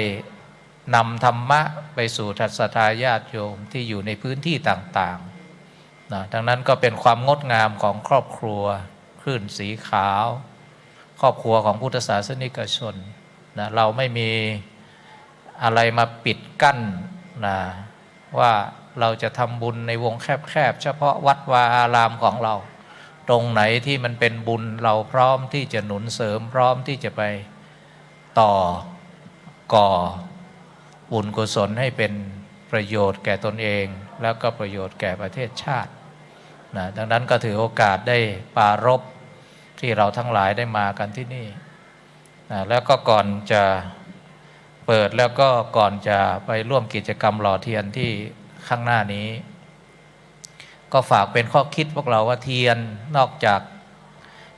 นำธรรมะไปสู่ศรัทธาญาติโยมที่อยู่ในพื้นที่ต่างๆดังนั้นก็เป็นความงดงามของครอบครัวคลื่นสีขาวครอบครัวของพุทธศาสนิกชนเราไม่มีอะไรมาปิดกั้นว่าเราจะทำบุญในวงแคบๆเฉพาะวัดวาอารามของเราตรงไหนที่มันเป็นบุญเราพร้อมที่จะหนุนเสริมพร้อมที่จะไปก่อบุญกุศลให้เป็นประโยชน์แก่ตนเองแล้วก็ประโยชน์แก่ประเทศชาติดังนั้นก็ถือโอกาสได้ปรารภที่เราทั้งหลายได้มากันที่นี่แล้วก็ก่อนจะเปิดแล้วก็ก่อนจะไปร่วมกิจกรรมหล่อเทียนที่ข้างหน้านี้ก็ฝากเป็นข้อคิดพวกเราว่าเทียนนอกจาก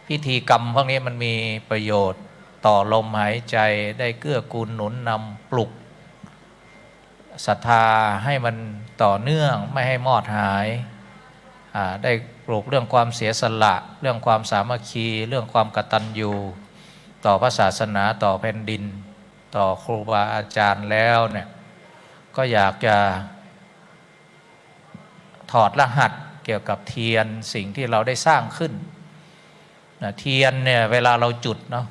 พิธีกรรมพวกนี้มันมีประโยชน์ต่อลมหายใจได้เกื้อกูลหนุนนำปลุกศรัทธาให้มันต่อเนื่องไม่ให้มอดหายได้ปลูกเรื่องความเสียสละเรื่องความสามัคคีเรื่องความกตัญญูต่อพระศาสนาต่อแผ่นดินต่อครูบาอาจารย์แล้วเนี่ยก็อยากจะถอดรหัสเกี่ยวกับเทียนสิ่งที่เราได้สร้างขึ้นเทียนเนี่ยเวลาเราจุดเนาะ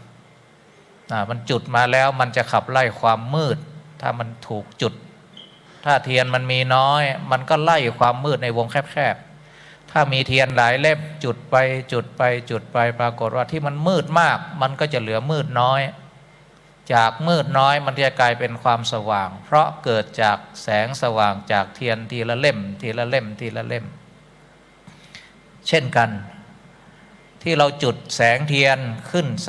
มันจุดมาแล้วมันจะขับไล่ความมืดถ้ามันถูกจุดถ้าเทียนมันมีน้อยมันก็ไล่ความมืดในวงแคบๆถ้ามีเทียนหลายเล่มจุดไปปรากฏว่าที่มันมืดมากมันก็จะเหลือมืดน้อยจากมืดน้อยมันจะกลายเป็นความสว่างเพราะเกิดจากแสงสว่างจากเทียนทีละเล่มทีละเล่มทีละเล่มเช่นกันที่เราจุดแสงเทียนขึ้นแ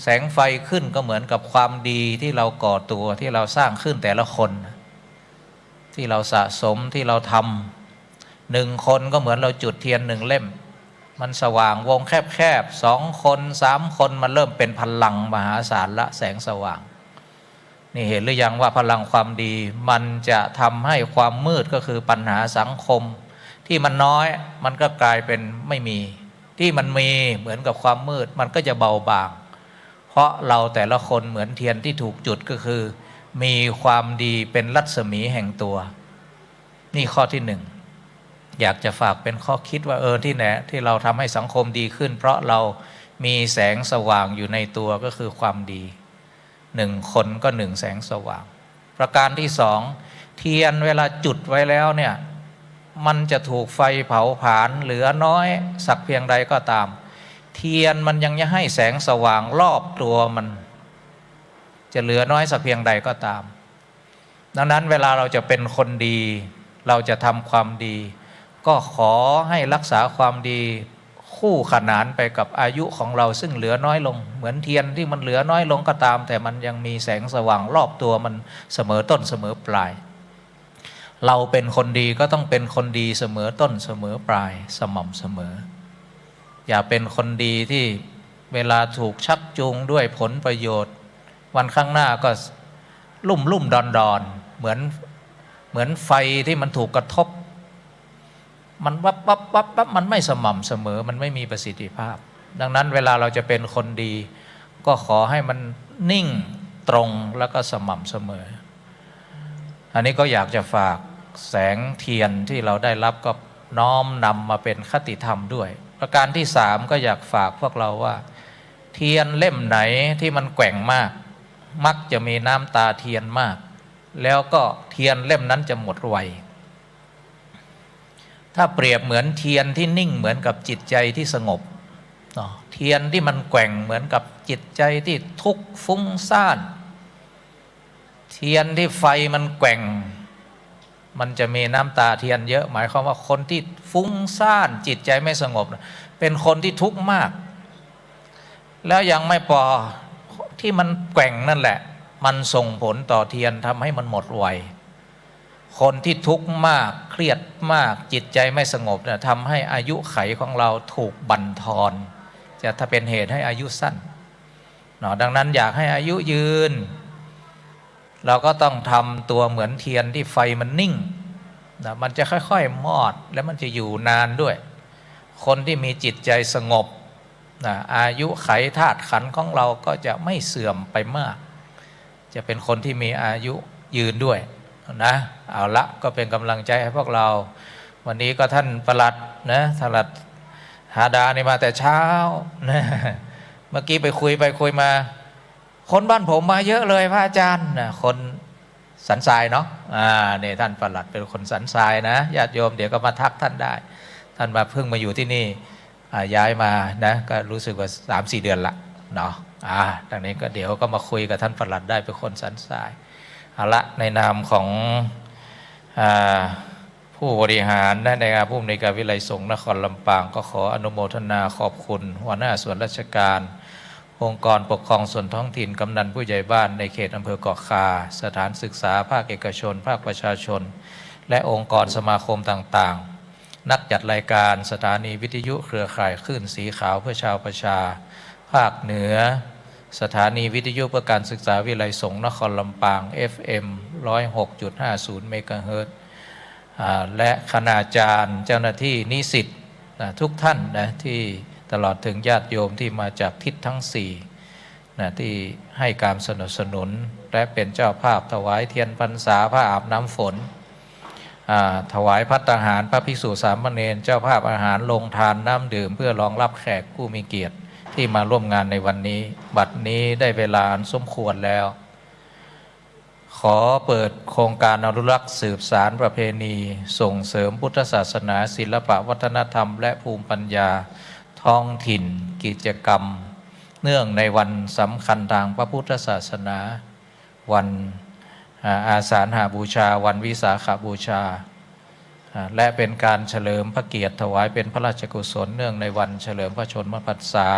สงไฟขึ้นก็เหมือนกับความดีที่เราก่อตัวที่เราสร้างขึ้นแต่ละคนที่เราสะสมที่เราทำหนึ่งคนก็เหมือนเราจุดเทียนหนึ่งเล่มมันสว่างวงแคบๆ2 คน3 คนมันเริ่มเป็นพลังมหาศาลละแสงสว่างนี่เห็นหรือยังว่าพลังความดีมันจะทำให้ความมืดก็คือปัญหาสังคม ที่มันน้อยมันก็กลายเป็นไม่มีที่มันมีเหมือนกับความมืดมันก็จะเบาบางเพราะเราแต่ละคนเหมือนเทียนที่ถูกจุดก็คือมีความดีเป็นรัศมีแห่งตัวนี่ข้อที่หนึ่งอยากจะฝากเป็นข้อคิดว่าที่ไหนที่เราทำให้สังคมดีขึ้นเพราะเรามีแสงสว่างอยู่ในตัวก็คือความดีหนึ่งคนก็หนึ่งแสงสว่างประการที่สองเทียนเวลาจุดไว้แล้วเนี่ยมันจะถูกไฟเผาผลาญเหลือน้อยสักเพียงใดก็ตามเทียนมันยังจะให้แสงสว่างรอบตัวมันจะเหลือน้อยสักเพียงใดก็ตามดังนั้นเวลาเราจะเป็นคนดีเราจะทำความดีก็ขอให้รักษาความดีคู่ขนานไปกับอายุของเราซึ่งเหลือน้อยลงเหมือนเทียนที่มันเหลือน้อยลงก็ตามแต่มันยังมีแสงสว่างรอบตัวมันเสมอต้นเสมอปลายเราเป็นคนดีก็ต้องเป็นคนดีเสมอต้นเสมอปลายสม่ำเสมออย่าเป็นคนดีที่เวลาถูกชักจูงด้วยผลประโยชน์วันข้างหน้าก็ลุ่มดอนเหมือนไฟที่มันถูกกระทบมันวับมันไม่สม่ำเสมอมันไม่มีประสิทธิภาพดังนั้นเวลาเราจะเป็นคนดีก็ขอให้มันนิ่งตรงแล้วก็สม่ำเสมออันนี้ก็อยากจะฝากแสงเทียนที่เราได้รับก็น้อมนำมาเป็นคติธรรมด้วยประการที่สามก็อยากฝากพวกเราว่าเทียนเล่มไหนที่มันแกว่งมากมักจะมีน้ำตาเทียนมากแล้วก็เทียนเล่มนั้นจะหมดไวถ้าเปรียบเหมือนเทียนที่นิ่งเหมือนกับจิตใจที่สงบเทียนที่มันแกว่งเหมือนกับจิตใจที่ทุกข์ฟุ้งซ่านเทียนที่ไฟมันแกว่งมันจะมีน้ำตาเทียนเยอะหมายความว่าคนที่ฟุ้งซ่านจิตใจไม่สงบเป็นคนที่ทุกข์มากแล้วยังไม่พอที่มันแกว่งนั่นแหละมันส่งผลต่อเทียนทำให้มันหมดไวคนที่ทุกข์มากเครียดมากจิตใจไม่สงบเนี่ยทำให้อายุไขของเราถูกบั่นทอนจะถ้าเป็นเหตุให้อายุสั้นดังนั้นอยากให้อายุยืนเราก็ต้องทำตัวเหมือนเทียนที่ไฟมันนิ่งมันจะค่อยๆมอดแล้วมันจะอยู่นานด้วยคนที่มีจิตใจสงบอายุไขธาตุขันธ์ของเราก็จะไม่เสื่อมไปมากจะเป็นคนที่มีอายุยืนด้วยนะเอาละก็เป็นกำลังใจให้พวกเราวันนี้ก็ท่านปลัดนะปลัดหาดานี่มาแต่เช้านะเมื่อกี้ไปคุยมาคนบ้านผมมาเยอะเลยพระอาจารย์นะคนสันทรายเนาะเนี่ยท่านปลัดเป็นคนสันทรายนะญาติโยมเดี๋ยวก็มาทักท่านได้ท่านมาเพิ่งมาอยู่ที่นี่ย้ายมานะก็รู้สึกว่า 3-4 เดือนละเนาะดังนี้ก็เดี๋ยวก็มาคุยกับท่านปลัดได้เป็นคนสันทรายเอาละในนามของผู้บริหารและในนามผู้อำนวยการวิไลสงฆ์นครลำปางก็ขออนุโมทนาขอบคุณหัวหน้าส่วนราชการองค์กรปกครองส่วนท้องถิ่นกำนันผู้ใหญ่บ้านในเขตอำเภอเกาะคาสถานศึกษาภาคเอกชนภาคประชาชนและองค์กรสมาคมต่างๆนักจัดรายการสถานีวิทยุเครือข่ายคลื่นสีขาวเพื่อชาวประชาภาคเหนือสถานีวิทยุเพื่อการศึกษาวิไลสงฆ์นครลำปาง FM 106.50 เมกะเฮิรตซ์และคณาจารย์เจ้าหน้าที่นิสิตทุกท่านนะที่ตลอดถึงญาติโยมที่มาจากทิศทั้ง4นะที่ให้การสนับสนุนและเป็นเจ้าภาพถวายเทียนพรรษาผ้าอาบน้ำฝนถวายภัตตาหารพระภิกษุสามเณรเจ้าภาพอาหารลงทานน้ำดื่มเพื่อรองรับแขกผู้มีเกียรติที่มาร่วมงานในวันนี้บัดนี้ได้เวลาอันสมควรแล้วขอเปิดโครงการอนุรักษ์สืบสารประเพณีส่งเสริมพุทธศาสนาศิลปวัฒนธรรมและภูมิปัญญาท้องถิ่นกิจกรรมเนื่องในวันสำคัญทางพระพุทธศาสนาวันอาสาฬหบูชาวันวิสาขบูชาและเป็นการเฉลิมพระเกียรติถวายเป็นพระราชกุศลเนื่องในวันเฉลิมพระชนมพรรษา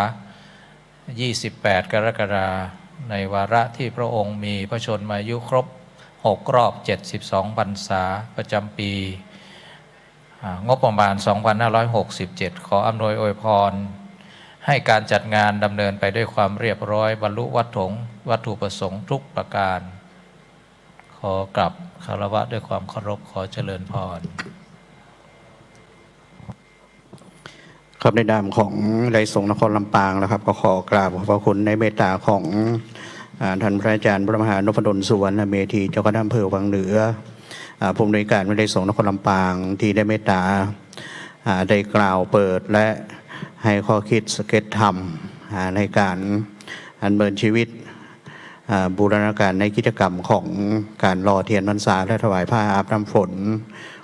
28 กรกฎาคมในวาระที่พระองค์มีพระชนมายุครบ6 รอบ 72 พรรษาประจำปีงบประมาณ 2567 ขออำนวยอวยพรให้การจัดงานดำเนินไปด้วยความเรียบร้อยบรรลุวัตถุประสงค์ทุกประการขอกราบคารวะด้วยความเคารพขอเจริญพร ครับในนามของไดสงฆ์นครลำปางนะครับก็ขอกราบขอบพระคุณในเมตตาของท่านพระอาจารย์พระมหานพดลสุวรรณเมธีเจ้าคณะอำเภอวังเหนือผู้อำนวยการวิทยสงฆ์นครลำปางที่ได้เมตตาได้กล่าวเปิดและให้ข้อคิดสเก็ตธรรมในการดำเนินชีวิตบูรณาการในกิจกรรมของการหล่อเทียนพรรษาและถวายผ้าอาบน้ำฝน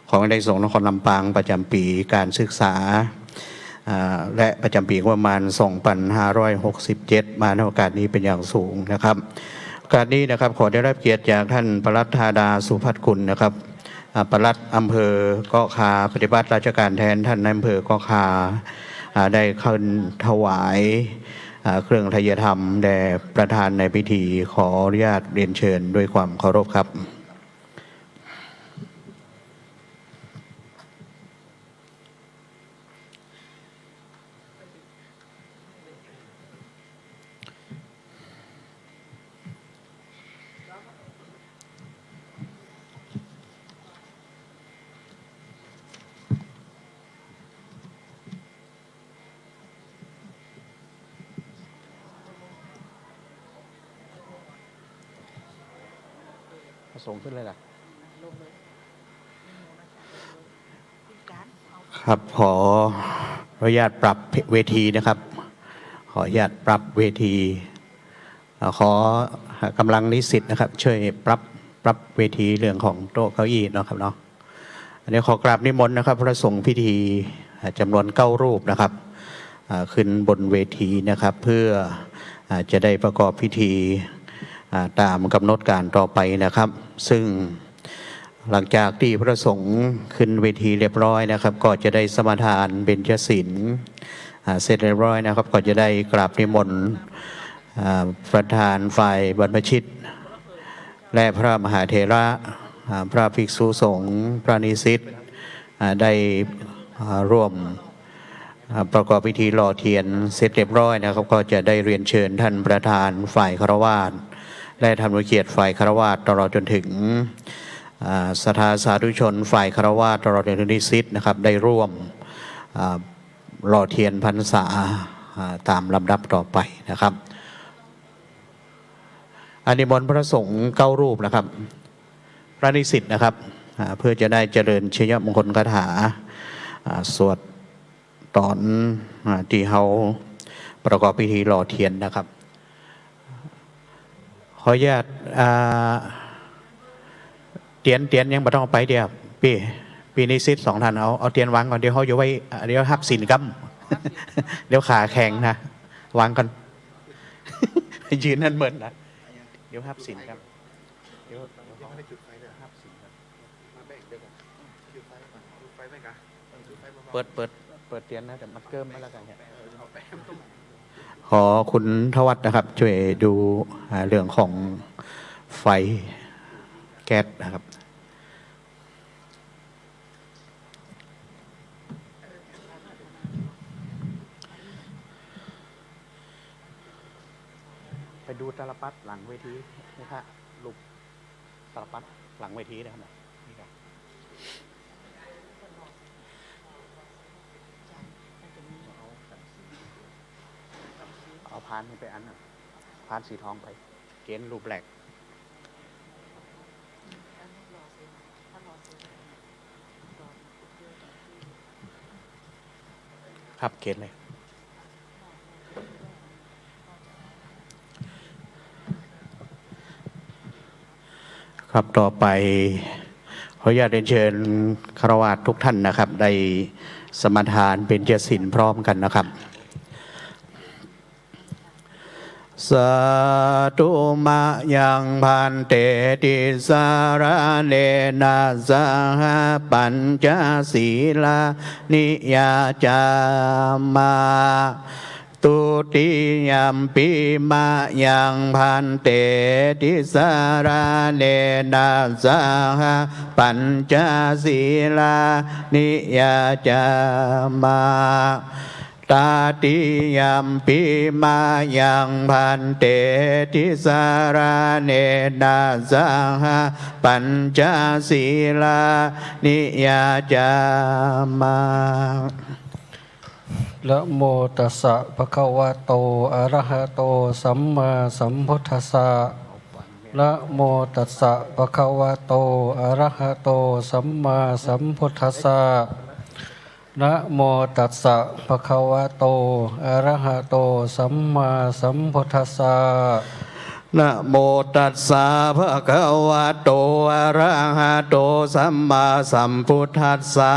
ของวิทยสงฆ์นครลำปางประจำปีการศึกษาและประจำปีประมาณ 2567 มาในโอกาสนี้เป็นอย่างสูงนะครับโอกาสนี้นะครับขอได้รับเกียรติจากท่านปลัดธาดาสุภัทรคุณนะครับปลัดอำเภอเกาะคาปฏิบัติราชการแทนท่านนายอำเภอเกาะคาได้ขึ้นถวายเครื่องไทยธรรมแด่ประธานในพิธีขออนุญาตเรียนเชิญด้วยความเคารพครับส่งขึ้นเลยล่ะครับขออนุญาตปรับเวทีนะครับขออนุญาตปรับเวทีขอกำลังนิสิตนะครับช่วยปรับเวทีเรื่องของโต๊ะเก้าอี้นะครับเนาะอันนี้ขอกราบนิมนต์นะครับพระสงฆ์พิธีจำนวน9 รูปนะครับขึ้นบนเวทีนะครับเพื่อจะได้ประกอบพิธีตามกำหนดการต่อไปนะครับซึ่งหลังจากที่พระสงฆ์ขึ้นเวทีเรียบร้อยนะครับก็จะได้สมาทานเบญจศีลเสร็จเรียบร้อยนะครับก็จะได้กราบนิมนต์ประธานฝ่ายบรรพชิตและพระมหาเถระพระภิกษุสงฆ์พระนิสิตได้ร่วมประกอบพิธีหล่อเทียนเสร็จเรียบร้อยนะครับก็จะได้เรียนเชิญท่านประธานฝ่ายฆราวาสและท่านผู้เกียรติฝ่ายฆราวาสตลอดจนถึงศรัทธาสาธุชนฝ่ายฆราวาสตลอดจนถึงนิสิตนะครับได้ร่วมหล่อเทียนพรรษาตามลำดับต่อไปนะครับอานิมนต์พระสงฆ์9 รูปนะครับพระนิสิตนะครับเพื่อจะได้เจริญชัยมงคลคาถาสวดตอนที่เขาประกอบพิธีหล่อเทียนนะครับขออนุญาตเตียนยังไม่ต้องไปเดียวปีนี้ซิด2 ท่านเอาเตียนวางก่อนเดี๋ยวเขาอยู่ไว้เดี๋ยวหับสินกัมเดี๋ยวขาแข็งนะวางกันยืนนั่นเหมือนนะเดี๋ยวหับสินครับเดี๋ยวเขาให้จุดไฟเลยหับสินครับมาแบ่งเดี๋ยวกันจุดไฟก่อนจุดไฟไหมกะเปิดเตียนนะแต่มันเกิมมาแล้วกันเนี่ยขอคุณทวัฒน์นะครับช่วยดูเรื่องของไฟแก๊สนะครับไปดูตาลปัดหลังเวทีนะครับลูกตาลปัดหลังเวทีนะครับนี่ครับเอาพานไปอันพานสีทองไปเกณฑ์รูปแหลกครับเกณฑ์เลยครับต่อไปขออนุญาตเรียนเชิญฆราวาสทุกท่านนะครับได้สมาทานเบญจศีลพร้อมกันนะครับสาธุมะยังพันเตติสารเนนะสหปัญจศีลานิยาจามาตุติยมปิมายังพันเตติสารเนนะสหปัญจศีลานิยาจามาตาติยมปิมายังพันเตติสารเนนะสหปัญจศีลานิยาจามา นะโมตัสสะภะคะวะโตอะระหะโตสัมมาสัมพุทธัสสะนะโมตัสสะภะคะวะโตอะระหะโตสัมมาสัมพุทธัสสะนะโมตัสสะภะคะวะโตอะระหะโตสัมมาสัมพุทธัสสะ นะโมตัสสะภะคะวะโตอะระหะโตสัมมาสัมพุทธัสสะ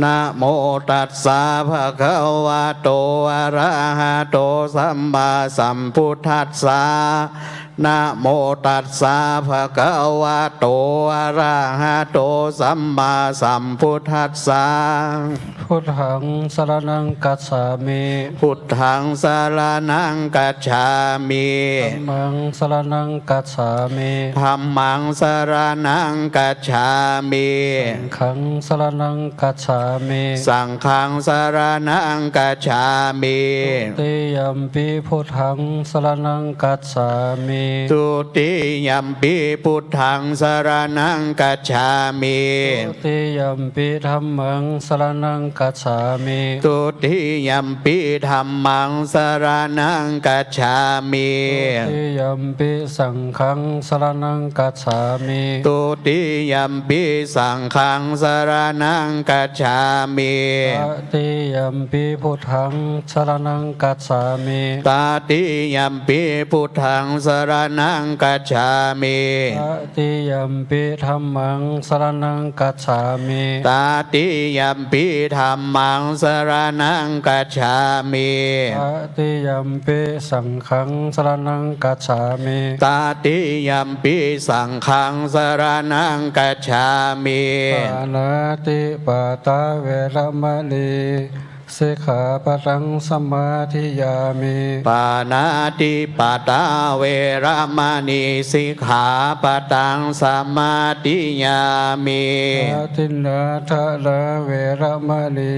นะโมตัสสะภะคะวะโตอะระหะโตสัมมาสัมพุทธัสสะนะโมตัสสะภะคะวะโตอะระหะโตสัมมาสัมพุทธัสสะ พุทธังสรณังกัจฉามิ พุทธังสารนังกัจฉามิ ธัมมังสรณังกัจฉามิ ธัมมังสารนังกัจฉามิ สังฆังสรณังกัจฉามิ สังฆังสารนังกัจฉามิ ติยัมปิพุทธังสรณังกัจฉามิ ทุติยัมปิพุทธังสารนังกัจฉามิ ติยัมปิธัมมังสรณังกัจฉามิ ทุติยัมปิธัมมังสารนังกัจฉามิ ติยัมปิสังฆังสรณังกัจฉามิ ทุติยัมปิสังฆังสารนังกัจฉามิ ตติยัมปิพุทธังสรณังกัจฉามิ ตาติยัมปิพุทธังสารนังกัจฉามิ ตติยัมปิธัมมังสรณังกัจฉามิ ตาติยัมปิธัมมังสารนังกัจฉามิ ตติยัมปิสังฆังสรณังกัจฉามิ ตาติยัมปิสังฆังสารนังกัจฉามิ ปานาติปาตาเวรมณีสิกขาปะทังสมาธิยามิ ปานาติปาตาเวรมณีสิกขาปะตังสมาธิยามิ อาทินนาทะละเวรมณี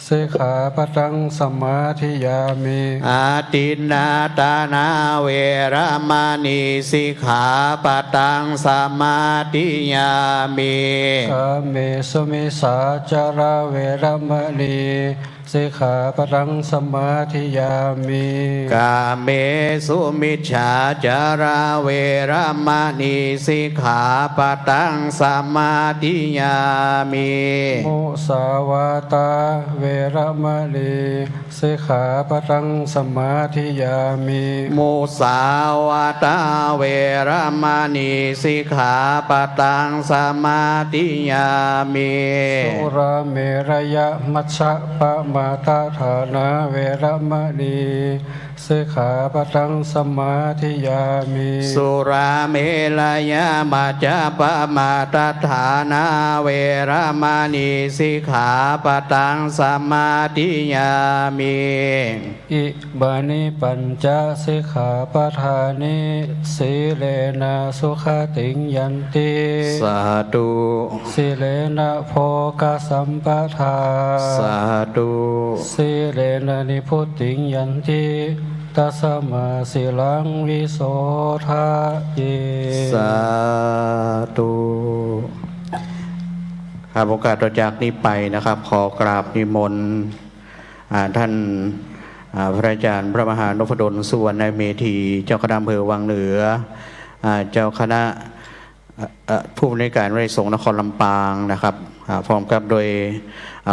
สิกขาปะทังสมาธิยามิ อาตินนาตานาเวรมณีสิกขาปะตังสมาธิยามิ กาเมสุมิสาจาราเวรมณีสิกขาปะทังสมาธิยามิ กาเมสุมิจฉาจาราเวรมณีสิกขาปะตังสมาธิยามิ มุสาวาตาเวรมณีสิกขาปะทังสมาธิยามิ มุสาวาตาเวรมณีสิกขาปะตังสมาธิยามิ สุราเมรยมัชฌะปะมาตาฐานาเวรมณีสิกขาปะทังสมาธิยามิ สุราเมลยามาจาปมาตฐานาเวรมณีสิกขาปะตังสมาธิยามิ อิบานิปัญจสิกขาปทานิสีเลนะสุขติงยันติ สาธุ สีเลนะโภคสัมปทา สาธุ สีเลนะนิพุตติงยันติตัสมาสิลังวิโสทะเย สาธุครับโอกาสต่อจากนี้ไปนะครับ ขอกราบนิมนต์ท่านพระอาจารย์พระมหานพดลสุวรรณเมธีเจ้าคณะอำเภอวังเหนือเจ้าคณะผู้บริการไร่สงฆ์นครลำปางนะครับพร้อมกับโดย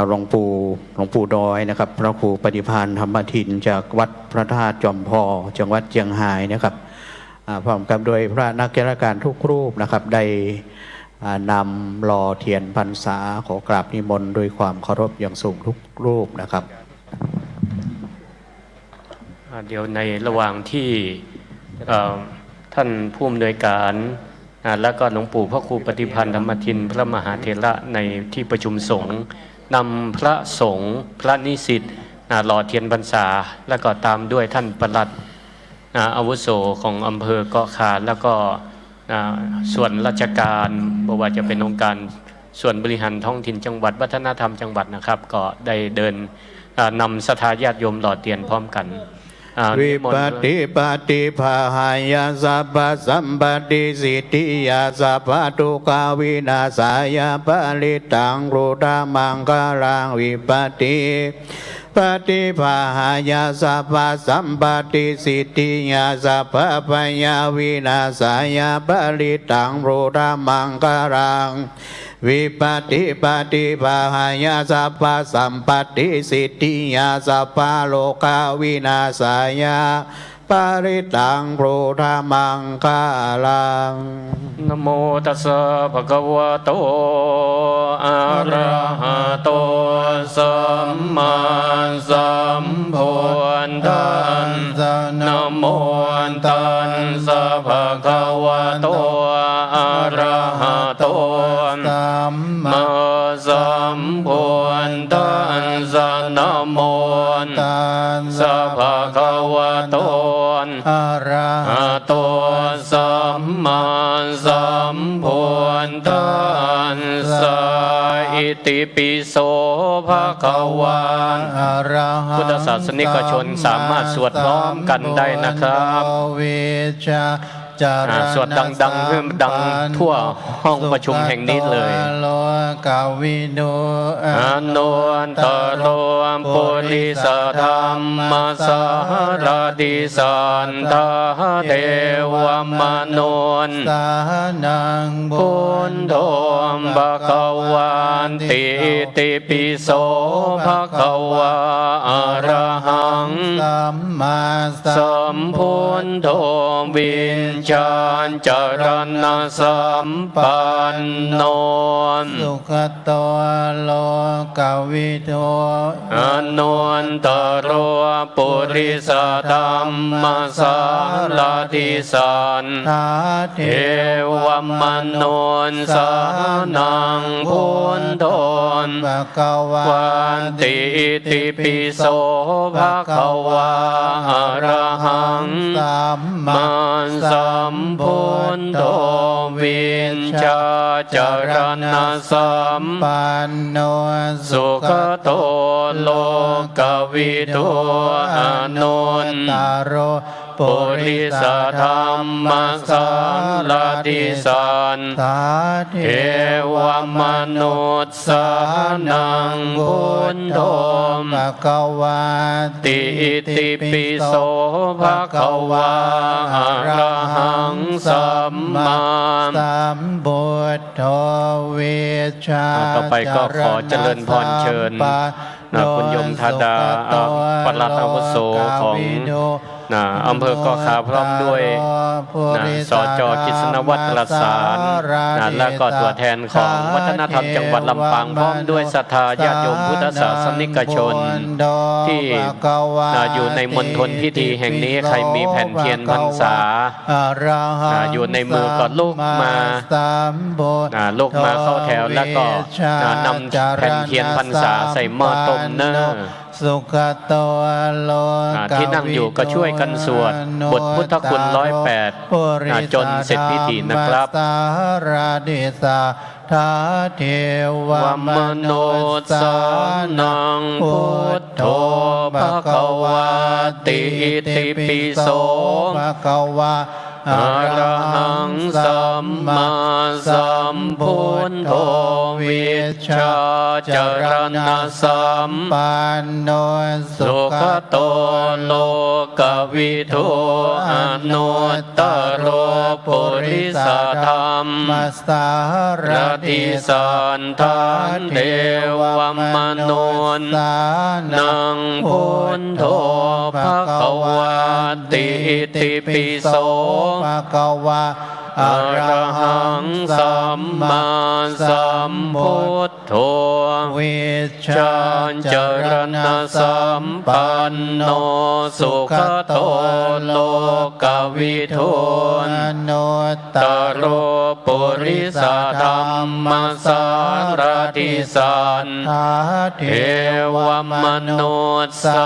หลวงปู่ดอยนะครับพระครูปฏิภาณธรรมทินจากวัดพระธาตุจอมพอจังหวัดเชียงรายนะครับพร้อมกับโดยพระนักกิจการทุกรูปนะครับได้นำหล่อเทียนพรรษาขอกราบนิมนต์ด้วยความเคารพอย่างสูงทุกรูปนะครับ เดี๋ยวในระหว่างที่ท่านผู้อำนวยการและก็หลวงปู่พระครูปฏิพันธ์ธรรมทินพระมหาเถระในที่ประชุมสงฆ์นำพระสงฆ์พระนิสิตหล่อเทียนพรรษาและก็ตามด้วยท่านปลัดอาวุโสของอำเภอเกาะขาแล้วก็ส่วนราชการบอกว่าจะเป็นองค์การส่วนบริหารท้องถิ่นจังหวัดวัฒนธรรมจังหวัดนะครับก็ได้เดินนำศรัทธาญาติโยมหล่อเทียนพร้อมกันวิปัสสิปฏิภาหายาสัพพสัมปติสิทธิยาสัพพทุกขาวินาศายาปริตังรูดามังคารังวิปัสสิ ปฏิภาหายาสัพพะสัมปติสิทธิยาสัพพะปัญญาวินาศายาปริตังโรธามังคารังวิปติปฏิภาหายาสัพพะสัมปติสิทธิยาสัพพะโลกาวินาศายาปริตังโรธามังคารัง นะโมตัสสะภะคะวะโตอะระหะโตสัมมาสัมพุทธัสสะนะโมตัสสะภะคะวะโตอะระหะโตสัมมาสัมพุทธัสสะนะโมตัสสะภะคะวะโตอะระหะโตสัมมาสัมพุทธัสสะอิติปิโสภะคะวะพุทธศาสนิกชนสามารถสวดพร้อมกันได้นะครับสวดดังๆเพื่อดังทั่วห้องประชุมแห่งนี้เลยอนุนตโรปุริสธรรมสารดิสันทาเทวมนุนสานังพุทโธภะคะวันติติปิโสภะคะวะอะระหังสัมมาสัมพุทโธวิญญาณจรณะสัมปันโนสุขโตโลกวิโตอนุนตโรปุริสธรรมสารติสันทาเทวมนุนสานังพุทโธภะคะวันติติปิโสภะคะวะอะระหังสัมมาสัมพุทโธวิญญาจรณะสัมปันโนสุขโตโลกวิทูอนุนตโรปุริสธรรมสารติสันทาเทวมนุษย์สานังพุทโธภะคะวะติติปิโสภะคะวะอะระหังสัมมาสัมพุทโธวิชาต่อไปก็ขอเจริญพรเชิญคุณยมธาดาปลัดอาวุโสของอำเภอเกาะขาพร้อมด้วยสจ.กฤษณวัฒน์ประสานและก็ตัวแทนของวัฒนธรรมจังหวัดลำปางพร้อมด้วยศรัทธาญาติโยมพุทธศาสนิกชนที่อยู่ในมณฑลพิธีแห่งนี้ใครมีแผ่นเทียนพรรษาอยู่ในมือก็ลุกมาเข้าแถวแล้วก็นำแผ่นเทียนพรรษาใส่หม้อต้มเนอสุขโตโลกที่นั่งอยู่ก็ช่วยกันสวดบทพุทธคุณ108จนเสร็จพิธีนะครับสารดิสาทาเทวมนุษย์สานังพุทโธภะคะวะติติปิโสภะคะวะอะระหังสัมมาสัมพุทโธวิชาจรณะสัมปันโนสุขโตโลกวิทูอนุตตโรปุริสธรรมสารติสันทานเทวมนุษย์สานังพุทโธภะคะวะติติปิโสภะคะวะอะระหังสัมมาสัมพุทโธวิชาจรณะสัมปันโนสุขโตโลกวิทูอนุตตโรปุริสธรรมสารติสันทาเทวมนุษย์สา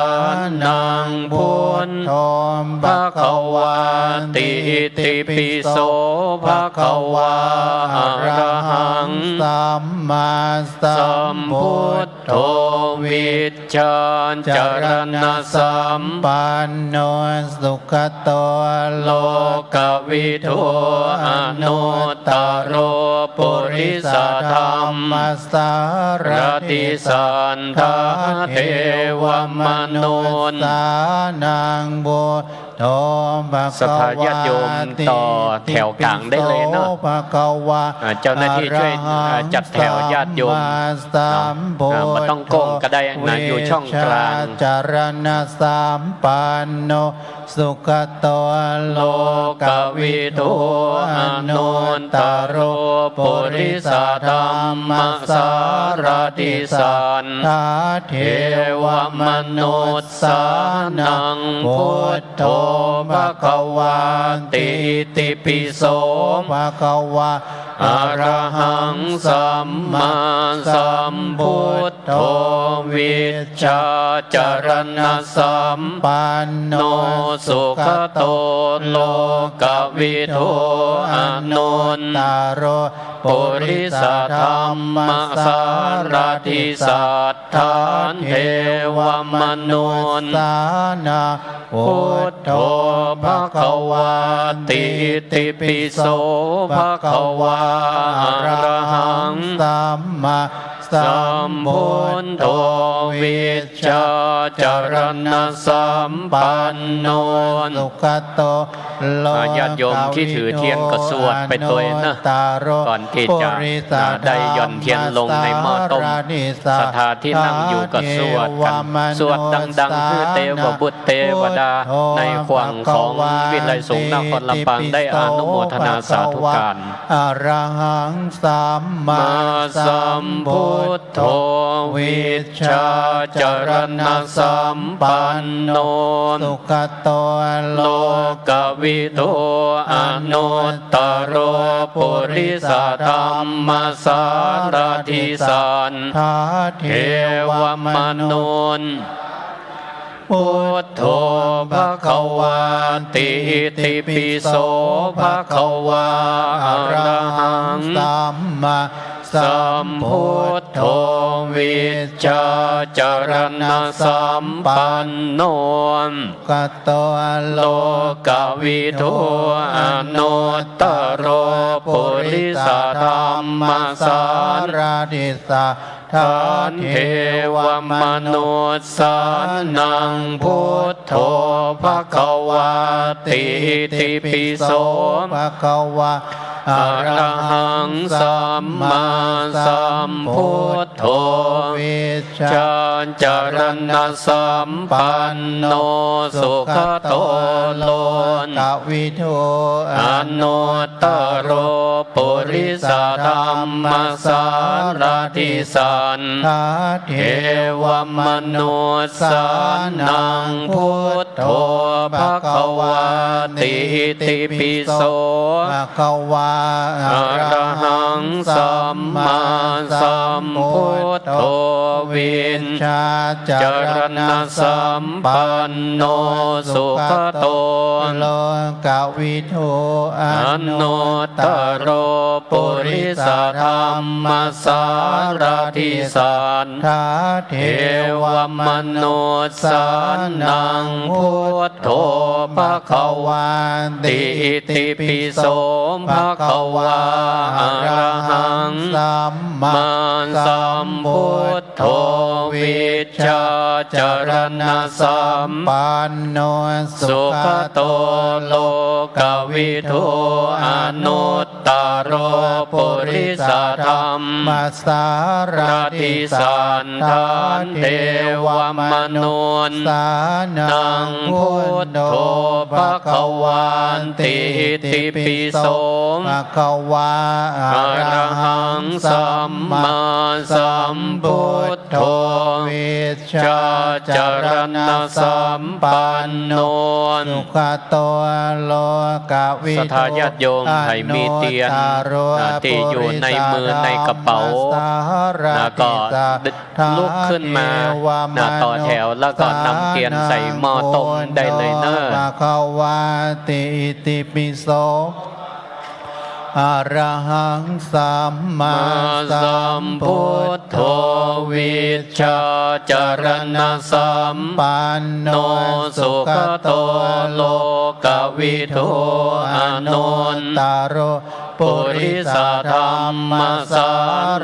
นังพุทโธภะคะวะติติปิโส ภะคะวาอะระหัง สัมมาสั สั ม ม พุ พุ ท ท โธ โธวิชชาญจรณะสัม ปันโนสุขโต โลกวิทูอนุตตโรปุริสธรรม มัสสาร รติสันทาเทวมนุษย์ สานังบุโธภะ ศรัทธาญาติโยมต่อแถวกลางได้เลยเนอะ ภะคะวะ เจ้าหน้าที่ช่วยจัดแถวญาติโยม สัมพุทโธ ไม่ต้องโกงก็ได้นะอยู่ช่องกลาง จารณะสัมปันโนสุขโต โลกวิทูอนุตตโรปุริสธรรมสารติสัน ทาเท เทวมนุษย์สานังพุทโธภะคะวาติติปิโส ภะคะวะ อะระหังสัมมาสัมพุทโธวิชชาจรณะสัม ปันโน โนสุขโตโลกวิทูอนุต ตาโร ปุริสธรรมสารติสัทธานเทวมนุษย์ สานาพุ พุ ท ท โธ โธภะคะวาติติปิโสภะคะวาอะระหัง สัมมาสั สั ม ม พุ พุ ท ท โธ โธวิชชาจรณะสัมปันโน สุขโตโล ญาติโยมที่ถือเทียนก็สวดไปตัวเองนะ ตาโร ก่อนที่จะ ปุริส ได้หย่อนเทียนลงในหม้อต้ม สารนิส ศรัทธาที่นั่งอยู่ก็สวดกันสวดดังๆคือเตวบุตรเทวดาในขวังของวิไลสงฆ์นครลำปางได้อนุโมทนาสาธุการ อะระหังสัมมา มาสัมพุทโธวิชชาจรณะสัมปันโน สุขโต โลกวิทูอนุตตโรปุริสธรรมสารติสัน ทาเท เทวมนุษย์พุทโธภะคะวาติติปิโสภะคะวาอะระหัง สัมมา สัมพุทโธวิชชาจรณะสัมปันโน กโต โลกวิทูอนุตตโรปุริสธรรมสาร ติสา ทานเทวมนุษย์สานังพุทโธภะคะวาติติปิโส ภะคะวะ อะระหังสัมมาสัมพุทโธ วิช ชาญจรณะสัมปันโนสุขโตโลน กวิโท อนุตตโรปุริสธรรมสารติสัน ทาเท เทวมนุษย์สานังพุทโธภะคะวาติติปิโส ภะคะวะ อะระหังสัมมาสัมพุทโธวิน ชา จรณะสัมปันโนสุขโต โลกวิโทอ อนุตตโรปุริสธรรมสารติสัน ทาเท เทวมนุษย์สานังพุทโธภะคะวาติติปิโสภะคะวาอะระหัง สัมมา มาสัมพุทโธวิชชาจรณะสัม ปันโน สุขโตโลกวิทูอนุตตโรปุริสธรรม มาสาร รติสันทานเทวมนุษย์ สานั นั ง ง พุ พุ ท ท โธ โธ ภะ ภะ คะ คะ วาว าติติปิโส ภะคะวะ อะระหังสัมมาสัมพุทโธ วิช ชาจรณะสัมปันโน สุขโตโลกวิ ศรัทธาญาติโยมให้มีเตียนที่อยู่ในมือในกระเป๋าก็ลุกขึ้นมาต่อแถวแล้วก็นำเตียนใส่หม้อต้มได้เลยเนอะ ภะคะวะติติปิโส อะระหังสัมมาสัมพุทโธวิชชาจารณะสัมปันโนสุขโตโลกวิทูอนุตตรปุริสธรรมสา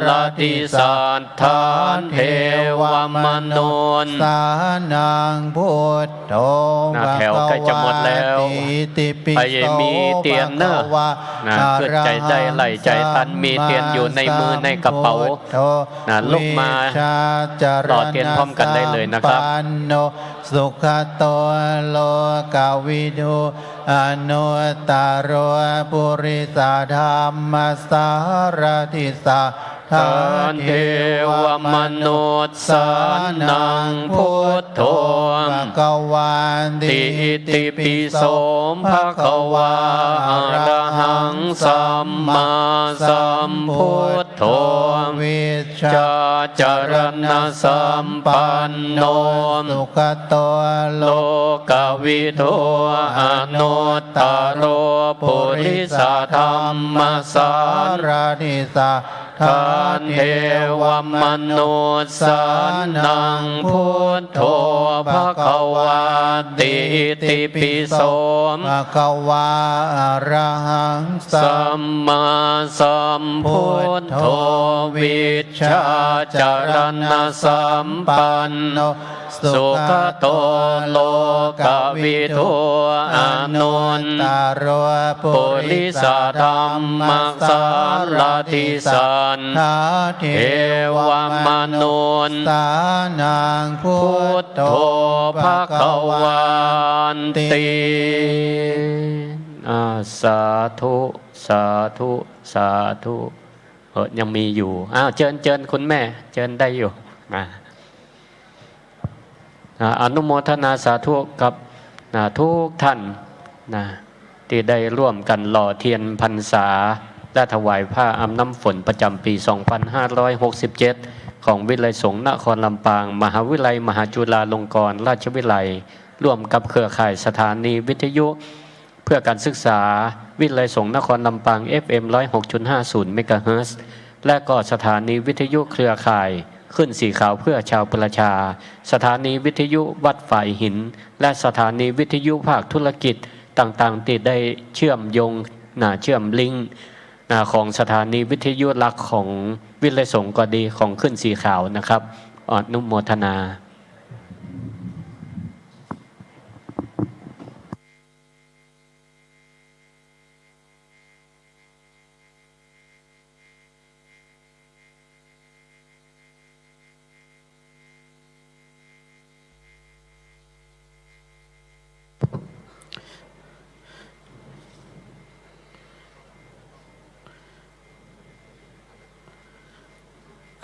รติสัทธานเทวมนุษย์สานังพุทโธ หน้าแถวใกล้จะหมดแล้วไปมีเตียนเนอะนะเกิดใจได้ไหลใจทันมีเตียนอยู่ในมือในกระเป๋านะลุกมาต่อเตียนพร้อมกันได้เลยนะครับ สุขโตโลกวิทูอนุตตรปุริสธรรมสารติสัทธาเทวมนุษย์สานังพุทโธภควาติติปิโสภควาอะระหังสัมมาสัมพุทโธวิชชาจารณะสัมปันโนสุขโตโลกวิทูอนุตตรปุริสธรรมสารติสัทธาเทวมนุษย์สานังพุทโธภควาติติปิโสภควาอะระหังสัมมาสัมพุทโธวิชชาจารณะสัมปันโนสุขโตโลกวิทูอนุตตรปุริสธรรมสารติสัทธาเทวมนุษย์สานังพุทโธภควาติสาธุสาธุสาธุยังมีอยู่เชิญคุณแม่เชิญได้อยู่อนุโมทนาสาธุกับทุกท่านที่ได้ร่วมกันหล่อเทียนพรรษาและถวายผ้าอาบน้ำฝนประจำปี 2567 ของวิไลสงฆ์นครลำปางมหาวิไลยมหาจุฬาลงกรณราชวิไลร่วมกับเครือข่ายสถานีวิทยุเพื่อการศึกษาวิไลยสงฆ์นครลำปาง FM 106.50 เมกะเฮิรตซ์และก็สถานีวิทยุเครือข่ายขึ้นสีขาวเพื่อชาวประชาสถานีวิทยุวัดฝ่ายหินและสถานีวิทยุภาคธุรกิจต่างๆที่ได้เชื่อมโยงเชื่อมลิงก์ของสถานีวิทยุหลักของวิไลยสงฆ์ก็ดีของขึ้นสีขาวนะครับอนุโมทนา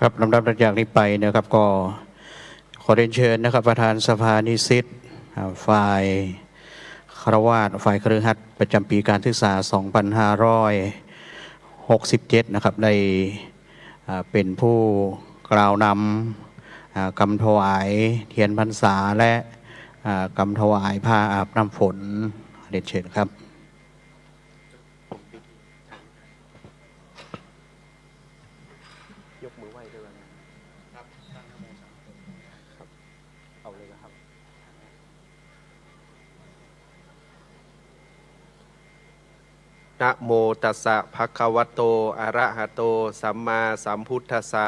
ครับลำดับจากนี้ไปนะครับก็ขอเรียนเชิญนะครับประธานสภานิสิตฝ่ายคฤหัสถ์ฝ่ายคฤหัสถ์ประจำปีการศึกษา 2567 นะครับได้เป็นผู้กล่าวนำกำถวายเทียนพรรษาและกำถวายผ้าอาบน้ำฝนเรียนเชิญครับนะโมตัสสะภะคะวะโตอะระหะโตสัมมาสัมพุทธัสสะ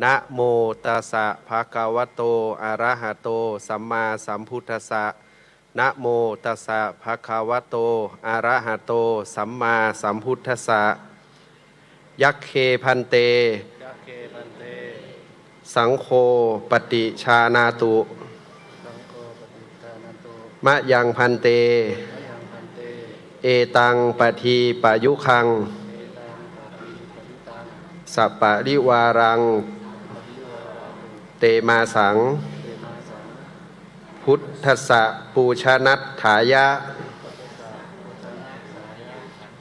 นะโมตัสสะภะคะวะโตอะระหะโตสัมมาสัมพุทธัสสะนะโมตัสสะภะคะวะโตอะระหะโตสัมมาสัมพุทธัสสะยัคเคพันเตสังโฆปฏิชานาตุมะยังพันเตเอตังปทีปยุคังสัปปะริวารังเตมาสังพุทธัสสะปูชนัตถายะ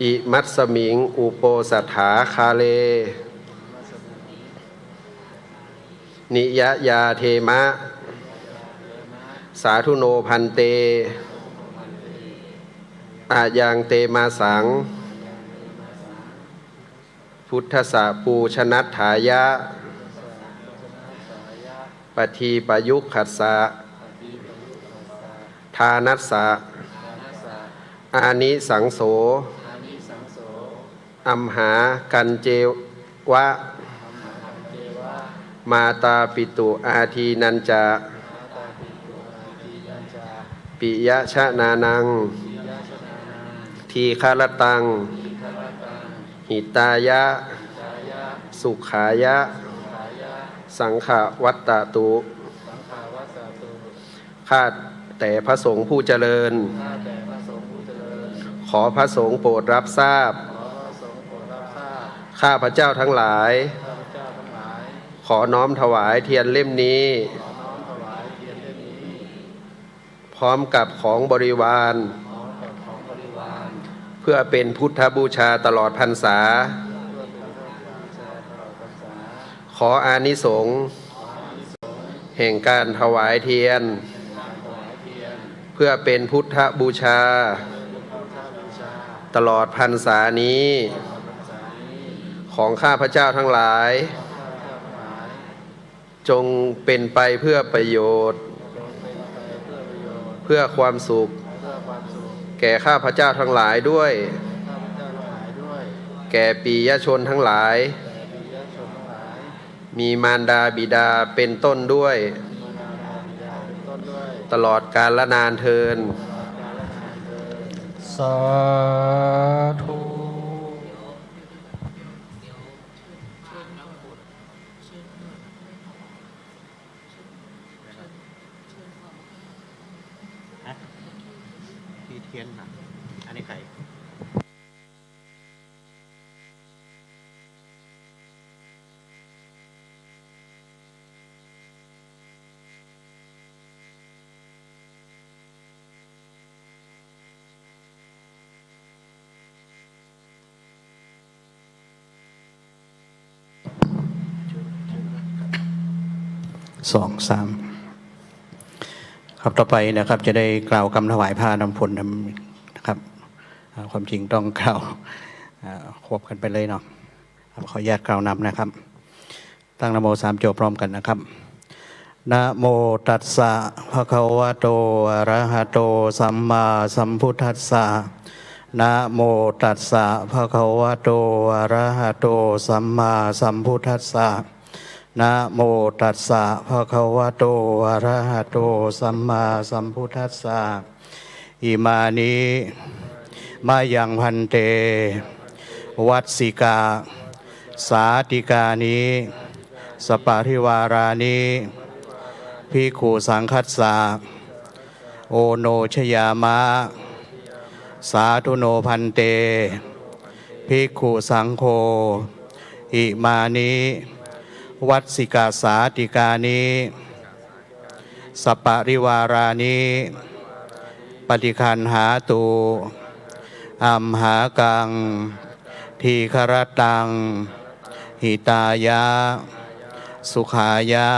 อิมัสสมิงอุโปสัทธาคาเลนิยยาเทมะสาธุโนพันเตอายังเตมาสัง พุทธสะปูชนัตถายะปทีประยุกขัสสะทานัสสะอานิสังโสอัมหากันเจวะมาตาปิตุอาทีนันจะปิยะชะนานังทีฆารตังหิตายะสุขายะสังขวัตตตุข้าแต่พระสงฆ์ผู้เจริญขอพระสงฆ์โปรดรับทราบข้าพระเจ้าทั้งหลายขอน้อมถวายเทียนเล่มนี้พร้อมกับของบริวารเพื่อเป็นพุทธบูชาตลอดพรรษาขออานิสงส์แห่งการถวายเทียนเพื่อเป็นพุทธบูชาตลอดพรรษานี้ของข้าพเจ้าทั้งหลายจงเป็นไปเพื่อประโยชน์เพื่อความสุขแก่ข้าพเจ้าทั้งหลายด้วยแก่ปียชนทั้งหลายมีมารดาบิดาเป็นต้นด้วยตลอดกาลนานเทินสาธุ ที่เทียนนะอันนี้ใคร 2 3ครับต่อไปนะครับจะได้กล่าวคำถวายผ้าน้ำฝนนะครับความจริงต้องกล่าวควบกันไปเลยเนาะขออนุญาตกล่าวนำนะครับตั้งนะโม3จบพร้อมกันนะครับนะโมตัสสะภะคะวะโตอะระหะโตสัมมาสัมพุทธัสสะนะโมตัสสะภะคะวะโตอะระหะโตสัมมาสัมพุทธัสสะนะโมตัสสะภะคะวะโตอะระหะโตสัมมาสัมพุทธัสสะอิมานิมายังพันเตวัสสิกาสาติกานิสปาริวารานิภิกขุสังคัสสะโอโนชยามะสาธุโนพันเตภิกขุสังโฆอิมานิวัสสิกาสาติกานิสปาริวารานิปฏิคันหาตุอัมหากังทีครตังหิตายะสุขายะ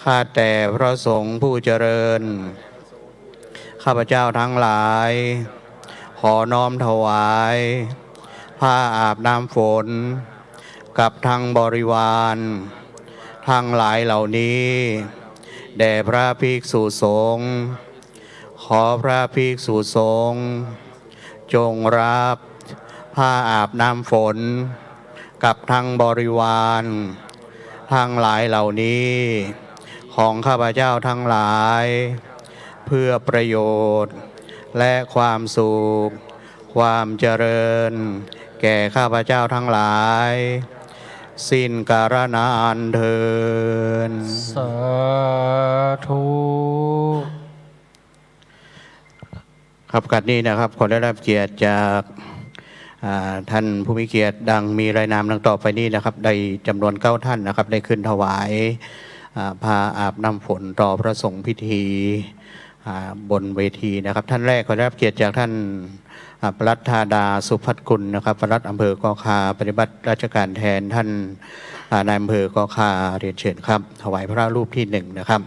ข้าแต่พระสงฆ์ผู้เจริญข้าพเจ้าทั้งหลายขอน้อมถวายผ้าอาบน้ำฝนกับทั้งบริวารทั้งหลายเหล่านี้แด่พระภิกษุสงฆ์ขอพระภิกษุสงฆ์จงรับผ้าอาบน้ำฝนกับทั้งบริวารทั้งหลายเหล่านี้ของข้าพเจ้าทั้งหลายเพื่อประโยชน์และความสุขความเจริญแก่ข้าพเจ้าทั้งหลายสิ้นกาลนานเทินสาธุครับกัดนี้นะครับขอได้รับเกียรติจากท่านผู้มีเกียรติดังมีรายนามดังต่อไปนี้นะครับได้จำนวน9ท่านนะครับได้ขึ้นถวายผ้าอาบน้ำฝนต่อพระสงฆ์พิธีบนเวทีนะครับท่านแรกขอได้รับเกียรติจากท่านปลัดธาดาสุพัฒกุลนะครับปลัดอำเภอกอคาปฏิบัติราชการแทนท่านนายอำเภอกอคาเรียนเชิญครับถวายพระรูปที่1นะครับ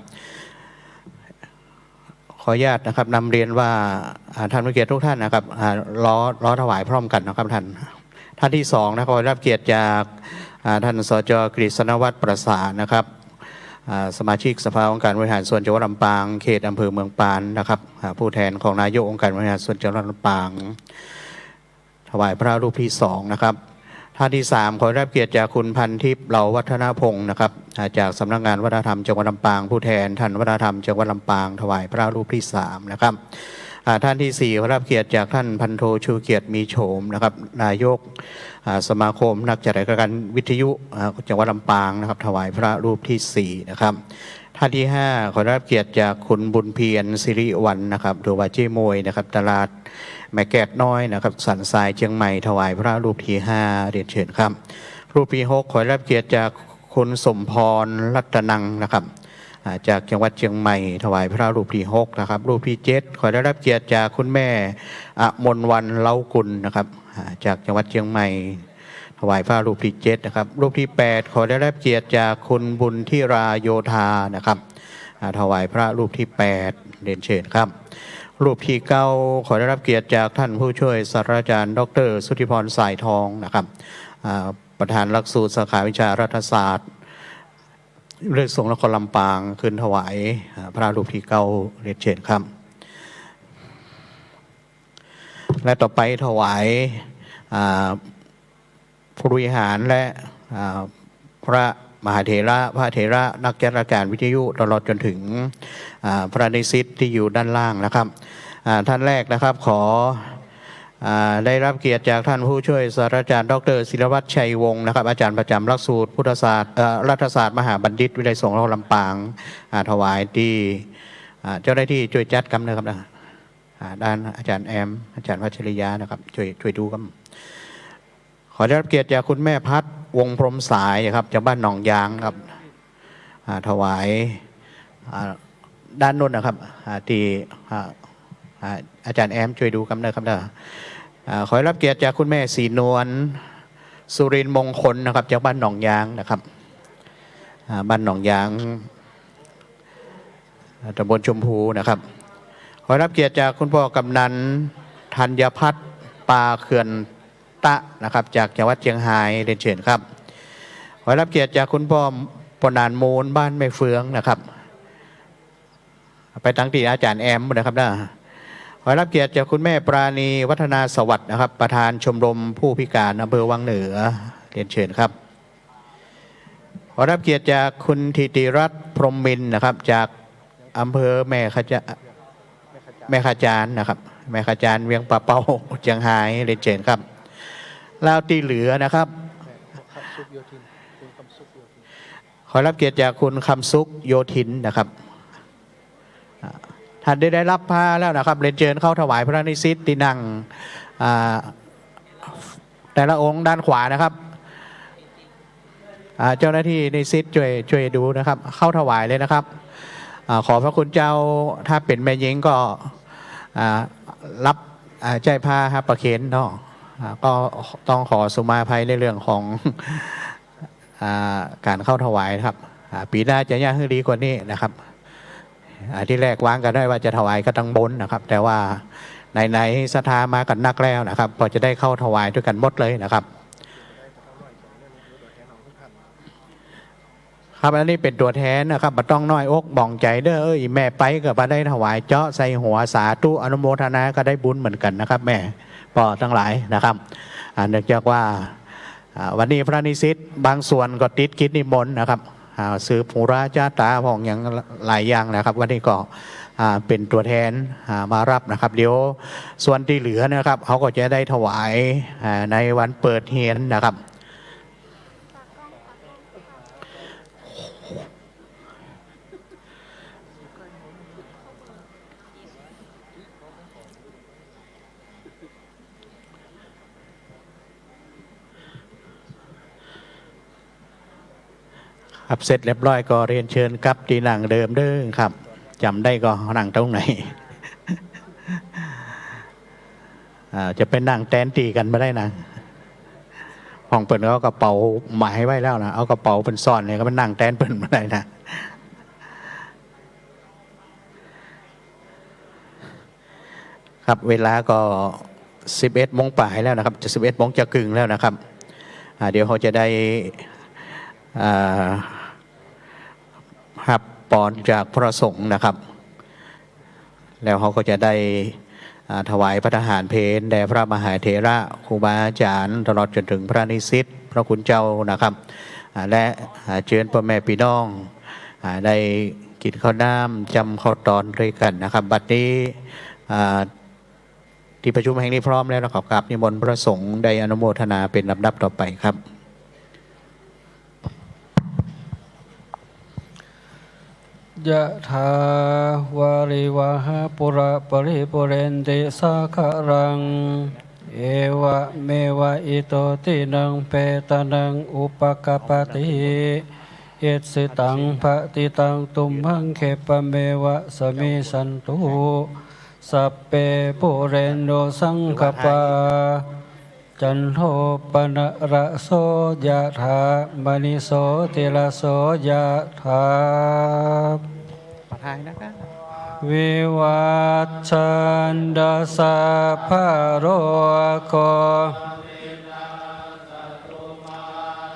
ขออนุญาตนะครับนำเรียนว่าท่านผู้เกียรติทุกท่านนะครับล้อถวายพร้อมกันนะครับท่าน ท่านที่สองนะขอรับเกียรติจากท่านสจ.กฤษณวัฒน์ประสานนะครับสมาชิกสภาองค์การบริหารส่วนจังหวัดลำปางเขตอำเภอเมืองปานนะครับผู้แทนของนายกองค์การบริหารส่วนจังหวัดลำปางถวายพระรูปที่สองนะครับท่านที่สามขอรับเกียรติจากคุณพันทิพย์เหล่าวัฒนพงศ์นะครับจากสำนักงานวัฒนธรรมจังหวัดลำปางผู้แทนท่านวัฒนธรรมจังหวัดลำปางถวายพระรูปที่สามนะครับท่านที่สี่ขอรับเกียรติจากท่านพันโทชูเกียรติมีโฉมนะครับนายกสมาคมนักจัดรายการวิทยุจังหวัดลำปางนะครับถวายพระรูปที่สี่นะครับท่านที่ห้าขอรับเกียรติจากคุณบุญเพียรสิริวัลนะครับหรือว่าเจ้มวยนะครับตลาดแม่แกกน้อยนะครับสันทรายเชียงใหม่ถวายพระรูปที่ห้าเรียนเชิญครับรูปที่หกขอรับเกียรติจากคุณสมพรรัตนังนะครับจากจังหวัดเชียงใหม่ถวายพระรูปที่หกนะครับรูปที่เจ็ดขอได้รับเกียรติจากคุณแม่มนวันเล้ากุลนะครับจากจังหวัดเชียงใหม่ถวายพระรูปที่เจ็ดนะครับรูปที่แปดขอได้รับเกียรติจากคุณบุญที่ราโยธานะครับถวายพระรูปที่แปดเรียนเชิญครับรูปที่เก้าขอได้รับเกียรติจากท่านผู้ช่วยศาสตราจารย์ดร.สุทธิพรสายทองนะครับประธานหลักสูตรสาขาวิชารัฐศาสตร์เรื่องทรงนครลำปางคืนถวายพระรูปที่เก้าเรียนเชิญครับและต่อไปถวายผู้บริหารและพระมหาเถระพระเถระนักจัดรายการวิทยุตลอดจนถึงพระนิสิตที่อยู่ด้านล่างนะครับท่านแรกนะครับขอได้รับเกียรติจากท่านผู้ช่วยศาสตราจารย์ดร.ศิรวัตรชัยวงศ์นะครับอาจารย์ประจำหลักสูตรพุทธศาสตร์รัฐศาสตร์มหาบัณฑิตวิทยาลัยสงฆ์ลำปางถวายที่เจ้าหน้าที่ช่วยจัดกำเนิดครับด้านอาจารย์แอมอาจารย์วัชริยานะครับช่วยดูครับขอได้รับเกียรติจากคุณแม่พัฒน์วงพรหมสายครับจากบ้านหนองยางครับถวายด้านโน้นนะครับที่อาจารย์แอมช่วยดูครับนะครับขอรับเกียรติจากคุณแม่ศรีนวลสุรินทร์มงคลนะครับจากบ้านหนองยางนะครับบ้านหนองยางตำบลชมพูนะครับขอรับเกียรติจากคุณพ่อกำนันธัญพัฒน์ปาเขื่อนตะนะครับจากจังหวัดเชียงรายเรียนเชิญครับขอรับเกียรติจากคุณพ่อปนานมูลบ้านแม่เฟืองนะครับไปตั้งที่อาจารย์แอมนะครับนะขอรับเกียรติจากคุณแม่ปราณีวัฒนาสวัสดิ์นะครับประธานชมรมผู้พิการอำเภอวังเหนือเรียนเชิญครับขอรับเกียรติจากคุณธิติรัตน์พรหมมินทร์นะครับจากอำเภอแม่ขจานนะครับแม่ขจานเวียงป่าเป้าเชียงรายเรียนเชิญครับแล้วที่เหลือนะครับขอรับเกียรติจากคุณคำสุขโยธินนะครับท่านได้รับผ้าแล้วนะครับเรียนเชิญเข้าถวายพระนิสิตที่นั่งแต่ละองค์ด้านขวานะครับเจ้าหน้าที่นิสิตช่วยดูนะครับเข้าถวายเลยนะครับขอพระคุณเจ้าถ้าเป็นแม่หญิงก็รับใจผ้าครับประเคนเนาะก็ต้องขอสุมาภัยในเรื่องของการเข้าถวายครับปีหน้าจะยากขึ้นดีกว่านี้นะครับที่แรกวางกันได้ว่าจะถวายก็ตั้งบนนะครับแต่ว่าไหนศรัทธามากันนักแล้วนะครับพอจะได้เข้าถวายด้วยกันหมดเลยนะครับครับอันนี้เป็นตัวแทนนะครับบัต้องน้อยอกบ่องใจเด้อแม่ไปก็มาได้ถวายเจาะใส่หัวสาธุอนุโมทนาก็ได้บุญเหมือนกันนะครับแม่ปอทั้งหลายนะครับเนื่องจากว่าวันนี้พระนิสิตบางส่วนก็ติดกิจนิมนต์นะครับซื้อภูราจาตาของอย่างหลายอย่างนะครับวันนี้ก็เป็นตัวแทนมารับนะครับเดี๋ยวส่วนที่เหลือนะครับเขาก็จะได้ถวายในวันเปิดเฮียนนะครับครับเสร็จเรียบร้อยก็เรียนเชิญครับที่นั่งเดิมเด้อครับจำได้ก็นั่งตรงไหน จะเป็นนั่งแตนตีกันไม่ได้นะห้องเปิดเขากระเป๋าหมายไว้แล้วนะเอากระเป๋าเป็นซ่อนเนี่ยก็เป็นนั่งแตนเปิดไม่ได้นะครับเวลาก็ 11 โมงปลายแล้วนะครับจะ 11 โมงจะกึ่งแล้วนะครับเดี๋ยวเขาจะได้หับปอนจากพระสงฆ์นะครับ แล้วเขาก็จะได้ถวายพระทหารเพลแด่พระมหาเถระครูบาอาจารย์ตลอดจนถึงพระนิสิตพระคุณเจ้านะครับและเชิญพ่อแม่พี่น้องได้กินข้าวน้ำจำข้าวตอนด้วยกันนะครับบัดนี้ที่ประชุมแห่งนี้พร้อมแล้วนะครับกับนิมนต์พระสงฆ์ได้อนุโมทนาเป็นลำดับต่อไปครับ ยะถาวาริวหาปุระปริปุเรนติสาคารังเอวะเมวะอิโตตินังเปตานังอุปกปปติเอตสิตังภติตังตุมหังเขปเมวะสมิสันตุสัพเปปุเรนโนสังคปาจันโทปนะระโสยะถามณิโสติละโสยะถาวิวัชชันดาสัพพะโรโค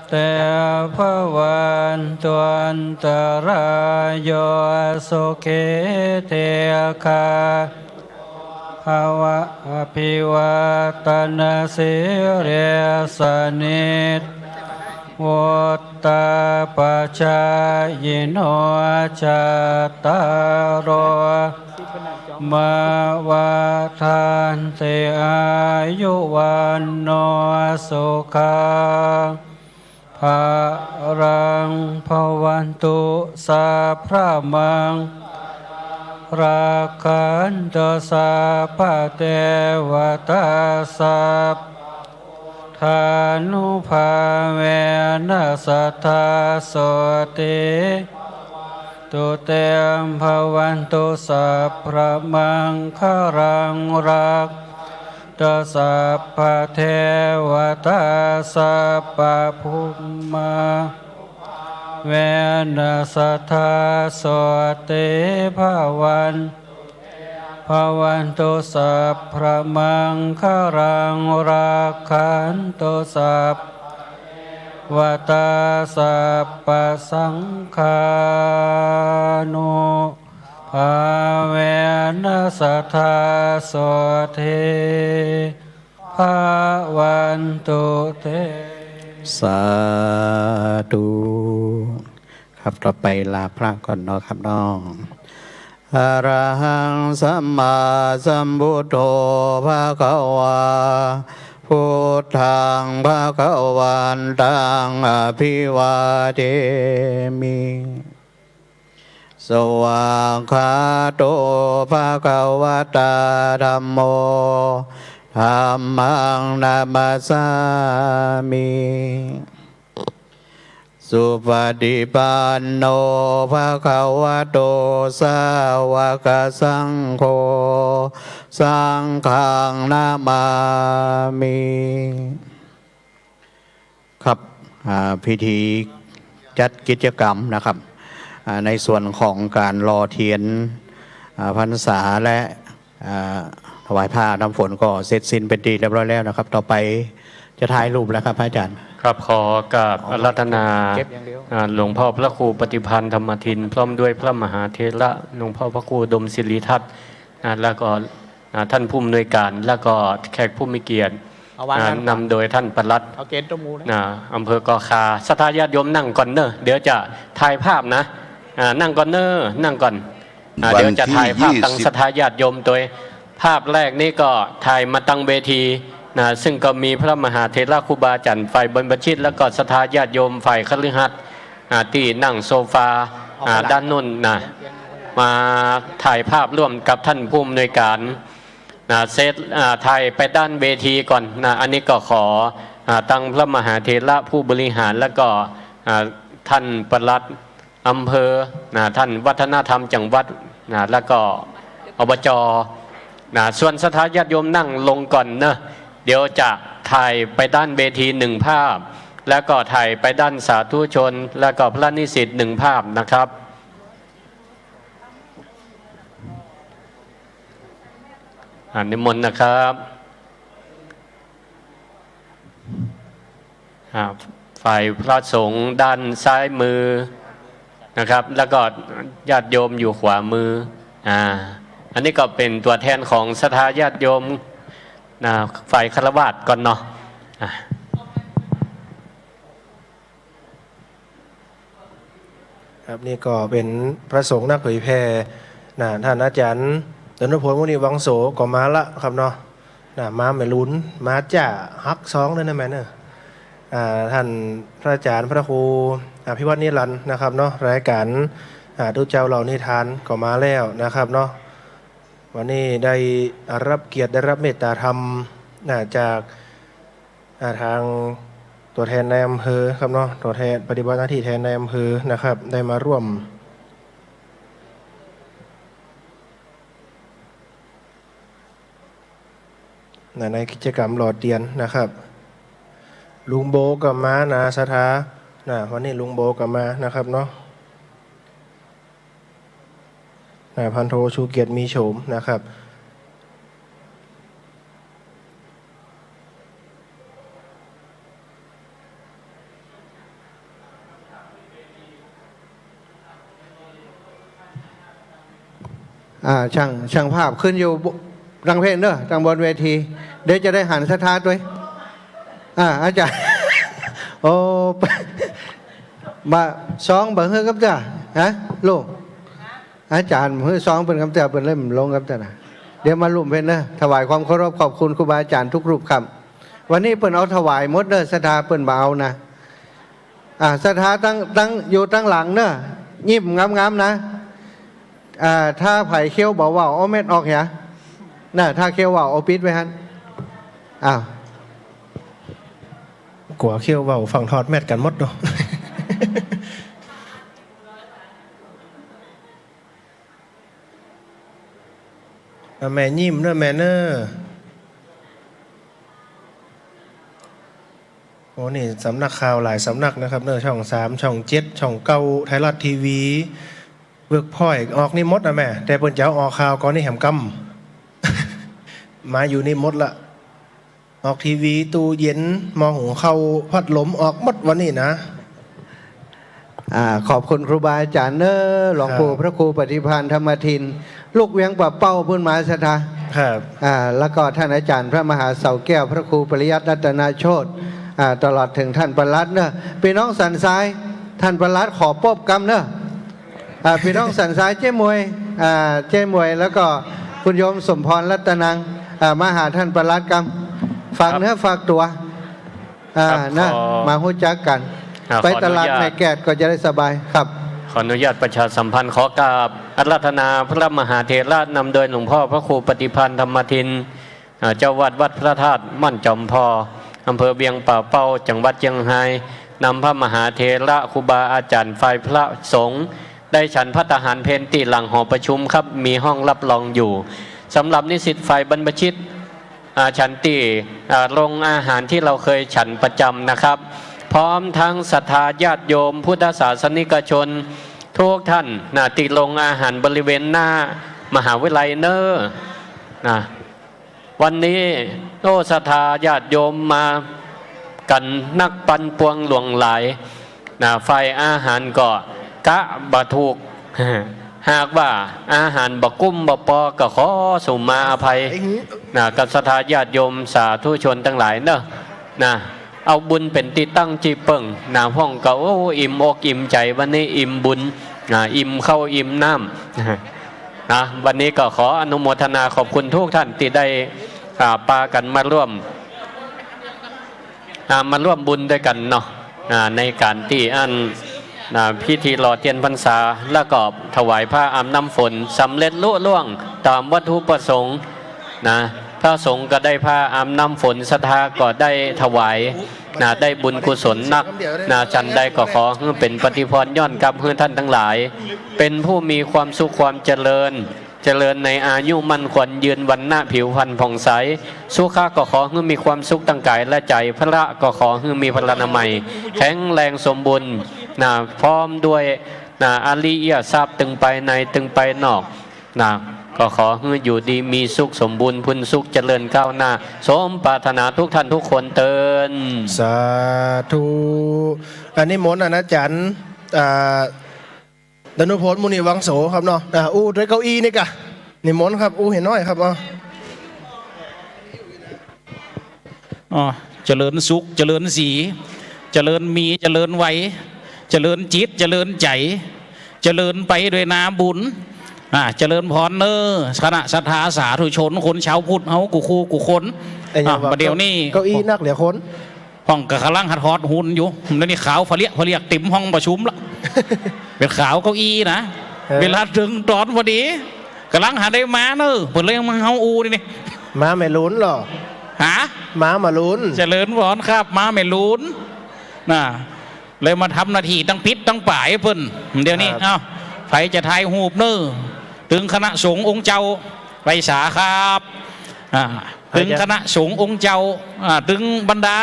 เตภวันตุอันตรายโยสุเขเทคาภาวะอภิวัตนาสิริสนิจวุตตาปัจจายโนจัตตารโอมาวัฏันติอายุวันโนสุขังภะรังภวันตุสัพพะมังรักขันตุสัพพะเทวตาสัพทานุภาเวนัสสัทธาโสติตุเตมภวันตุสัพพะมังคารังรักตุสัพพะเทวตาสัพพะภูมาเวนัสสัทธาโสติภวันภวันตุสัพพะมังคารังรักขันตุสัพวตาสัพพะสังฆานุภาเวนัสสัทธาโสติภาวันตุเตสาธุครับต่อไปลาพระก่อนเนาะครับน้องอะระหังสัมมาสัมพุทโธภะคะวาพุทธังภะคะวันตังอภิวาเทมิสวากขาโตภะคะวะตาธัมโมธัมมังนามัสสามิสุปฏิปันโนภะคะวะโตสาวกสังโฆสังฆังนามามิครับพิธีจัดกิจกรรมนะครับในส่วนของการรอเทียนพรรษาและถวายผ้าน้ำฝนก็เสร็จสิ้นเป็นที่เรียบร้อยแล้วนะครับต่อไปจะถ่ายรูปแล้วครับพระอาจารย์ครับขอกราบอาราธนาหลวงพ่อพระครูปฏิพันธ์ธรรมทินพร้อมด้วยพระมหาเถระหลวงพ่อพระครูดมศิริทัตน์แล้วก็ท่านผู้อำนวยการแล้วก็แขกผู้มีเกียรตินำโดยท่านปลัดอำเภอกอคาศรัทธาญาติโยมนั่งก่อนเนอะเดี๋ยวจะถ่ายภาพนะนั่งก่อนเนอะนั่งก่อนเดี๋ยวจะถ่ายภาพตั้งศรัทธาญาติโยมโดยภาพแรกนี่ก็ถ่ายมาตั้งเวทีซึ่งก็มีพระมหาเถระครูบาอาจารย์ฝ่ายบรรพชิตแล้วก็ศรัทธาญาติโยมฝ่ายคฤหัสถ์ที่นั่งโซฟาด้านนู้นมาถ่ายภาพร่วมกับท่านผู้อำนวยการเซตถ่ายไปด้านเวทีก่อนอันนี้ก็ขอตั้งพระมหาเถระผู้บริหารแล้วก็ท่านปลัดอำเภอท่านวัฒนธรรมจังหวัดแล้วก็อบจส่วนศรัทธาญาติโยมนั่งลงก่อนเนอะเดี๋ยวจะถ่ายไปด้านเวทีหนึ่งภาพแล้วก็ถ่ายไปด้านสาธุชนแล้วก็พระนิสิตหนึ่งภาพนะครับนิมนต์นะครับ ฝ่ายพระสงฆ์ด้านซ้ายมือนะครับแล้วก็ญาติโยมอยู่ขวามืออันนี้ก็เป็นตัวแทนของศรัทธาญาติโยมฝ่ายฆราวาสก่อนเนาะครับนี่ก็เป็นพระสงฆ์นักเผยแพร่ท่านอาจารย์ดนพลมุนีวังโสก็มาละครับเนาะมาไม่ลุ้นมาจ่าฮักซ้องเลยนะแม่เนอะท่านพระอาจารย์พระครูอภิวัตนิรันดร์นะครับเนาะรายการทุเจ้าเหล่านิทานก็มาแล้วนะครับเนาะวันนี้ได้รับเกียรติได้รับเมตตาธรรมจากทางตัวแทนในอำเภอครับเนาะตัวแทนปฏิบัติหน้าที่แทนในอำเภอนะครับได้มาร่วมในกิจกรรมหล่อเทียนนะครับลุงโบกับมานาสถาวันนี้ลุงโบกับมานะครับเนาะพันโทชูเกียรติมีโฉมนะครับช่างภาพขึ้นอยู่รังเพลงเนอะทางบนเวทีเดี๋ยวจะได้หันสถานด้วยอาจารย์ โอ้มาซ้องเบิ่งเฮ้ยครับจ้าฮะลูกอาจารย์เฮ้ยซ้องเป็นคำเตือนเป็นเล่มลงครับจ้านะเดี๋ยวมาลุ่มเพลงเนอะถวายความเคารพขอบคุณครูบาอาจารย์ทุกรูปครับวันนี้เปิ่นเอาถวายมดเนอะสถาเปิ่นมาเอานะสถาตั้งอยู่ตั้งหลังเนอะยิ้มงามๆนะถ้าไผ่เคี้ยวบอกว่าเอาเม็ดออกเหรอน่ะถ้าเคี้ยวว่าเอาปิดไว้ฮันกลัวเขี้ยวเบาฝั่งทอดแมทกันหมดเนาะ แม่ยิ้มเนอะแม่เนอะโอ้นี่สำนักข่าวหลายสำนักนะครับเนอะช่อง 3 ช่อง 7 ช่อง 9 ไทยรัฐทีวีเวิร์กพอยต์ออกนี่มดนะแม่แต่เปิ้นจะเอาออกข่าวก่อนนี่แหมกำ มาอยู่นี่มดละออกทีวีตู้เย็นมองหุงข้าวพัดลมออกหมดวันนี้นะขอบคุณครูบาอาจารย์เนอหลวงปู่พระครูปฏิภาณธรรมทินลูกเวียงป่าเป้าพื้นไม้สถาครับแล้วก็ท่านอาจารย์พระมหาเสาแก้วพระครูปริยัติรัตนาโชติตลอดถึงท่านปลัดเนอะพี่น้องสันทรายท่านปลัดขอปบกรรมเนอะพี่น้องสันทรายเจ้มวยแล้วก็คุณโยมสมพรรัตนังมาหาท่านปลัดกรรมฝากเนื้อฝากตัวนะมาหู้จักกันไปตลาดในแกดก็จะได้สบายครับขออนุญาตประชาสัมพันธ์ขอกราบอาราธนาพระมหาเถระนำโดยหลวงพ่อพระครูปฏิพันธ์ธรรมทินเจ้าวัดพระธาตุมั่นจอมพออำเภอเวียงป่าเป้าจังหวัดเชียงรายนำพระมหาเถระครูบาอาจารย์ฝ่ายพระสงฆ์ได้ฉันพระทหารเพนตีหลังหอประชุมครับมีห้องรับรองอยู่สำหรับนิสิตฝ่ายบรรพชิตฉันตีโรงอาหารที่เราเคยฉันประจำนะครับพร้อมทั้งศรัทธาญาติโยมพุทธศาสนิกชนทุกท่านติโรงอาหารบริเวณหน้ามหาวิทยาลัยเนอร์วันนี้ศรัทธาญาติโยมมากันนักปันปวงหลวงหลายฝ่ายอาหารก็กะบะถูกหากว่าอาหารบะกุ้มบะปอก็ขอสุมาอภัยกับศรัทธาญาติโยมสาธุชนทั้งหลายเนอะเอาบุญเป็นติตั้งจีเปิงห้องก็อิ่มอกอิ่มใจวันนี้อิ่มบุญอิ่มเข้าอิ่มน้ำวันนี้ก็ขออนุโมทนาขอบคุณทุกท่านที่ได้ปากันมาร่วมบุญด้วยกันเนาะในการที่พิธีหล่อเทียนพรรษาและก็ถวายผ้าอาบน้ำฝนสำเร็จลุล่วงตามวัตถุประสงค์พระสงฆ์ก็ได้ผ้าอาบน้ำฝนศรัทธาก็ได้ถวายได้บุญกุศลนักจันใดก็ขอให้เป็นปฏิพรย้อนกลับให้ท่านทั้งหลายเป็นผู้มีความสุขความเจริญในอายุมั่นขวัญยืนวันหน้าผิวพรรณผ่องใสสุขะก็ขอให้มีความสุขตั้งกายและใจพระก็ขอให้มีพลานามัยแข็งแรงสมบูรณ์พร้อมด้วยอริยทรัพย์ตึงไปในตึงไปนอก ก็ขอให้อยู่ดีมีสุขสมบูรณ์พุนสุขเจริญก้าวหน้า สมปรารถนาทุกท่านทุกคนเตือน สาธุอันนี้มนต์อาจารย์ดนุพลมุนีวังโสครับเนาะอู้ด้วยเก้าอี้นี่กะนิมนต์ครับอู้เห็นน้อยครับอ๋อเจริญสุขเจริญสีเจริญมีเจริญไหวเจริญจิตเจริญใจเจริญไปด้วยน้ำบุญเจริญพรเนอคณะศรัทธาสาธุชนคนชาวพุทธเฮากูคู่กูคนประเดี๋ยวนี้ เก้าอี้นักเหลียคน ห้องกำลังหัดฮอดหุ่นอยู่แล้วนี่ขาวฟะเลียกติ่มห้องประชุมละ เป็นขาวเก้าอี้นะเวลาถึงตอนพอดีกำลังหาได้มาเนอะเปิดเรื่องมาเฮาอูนี่ ม้าไม่ลุ้นหรอ หา ม้ามาลุ้น เจริญพรครับมาไม่ลุ้นนะเลยมาทำหน้าที่ตั้งพิษตั้งป่ายเพิ่นเดี๋ยวนี้เอ้าไผจะทายหูบเนอถึงคณะสงฆ์องค์เจ้าไปสาครับถึงคณะสงฆ์องค์เจ้าถึงบรรดา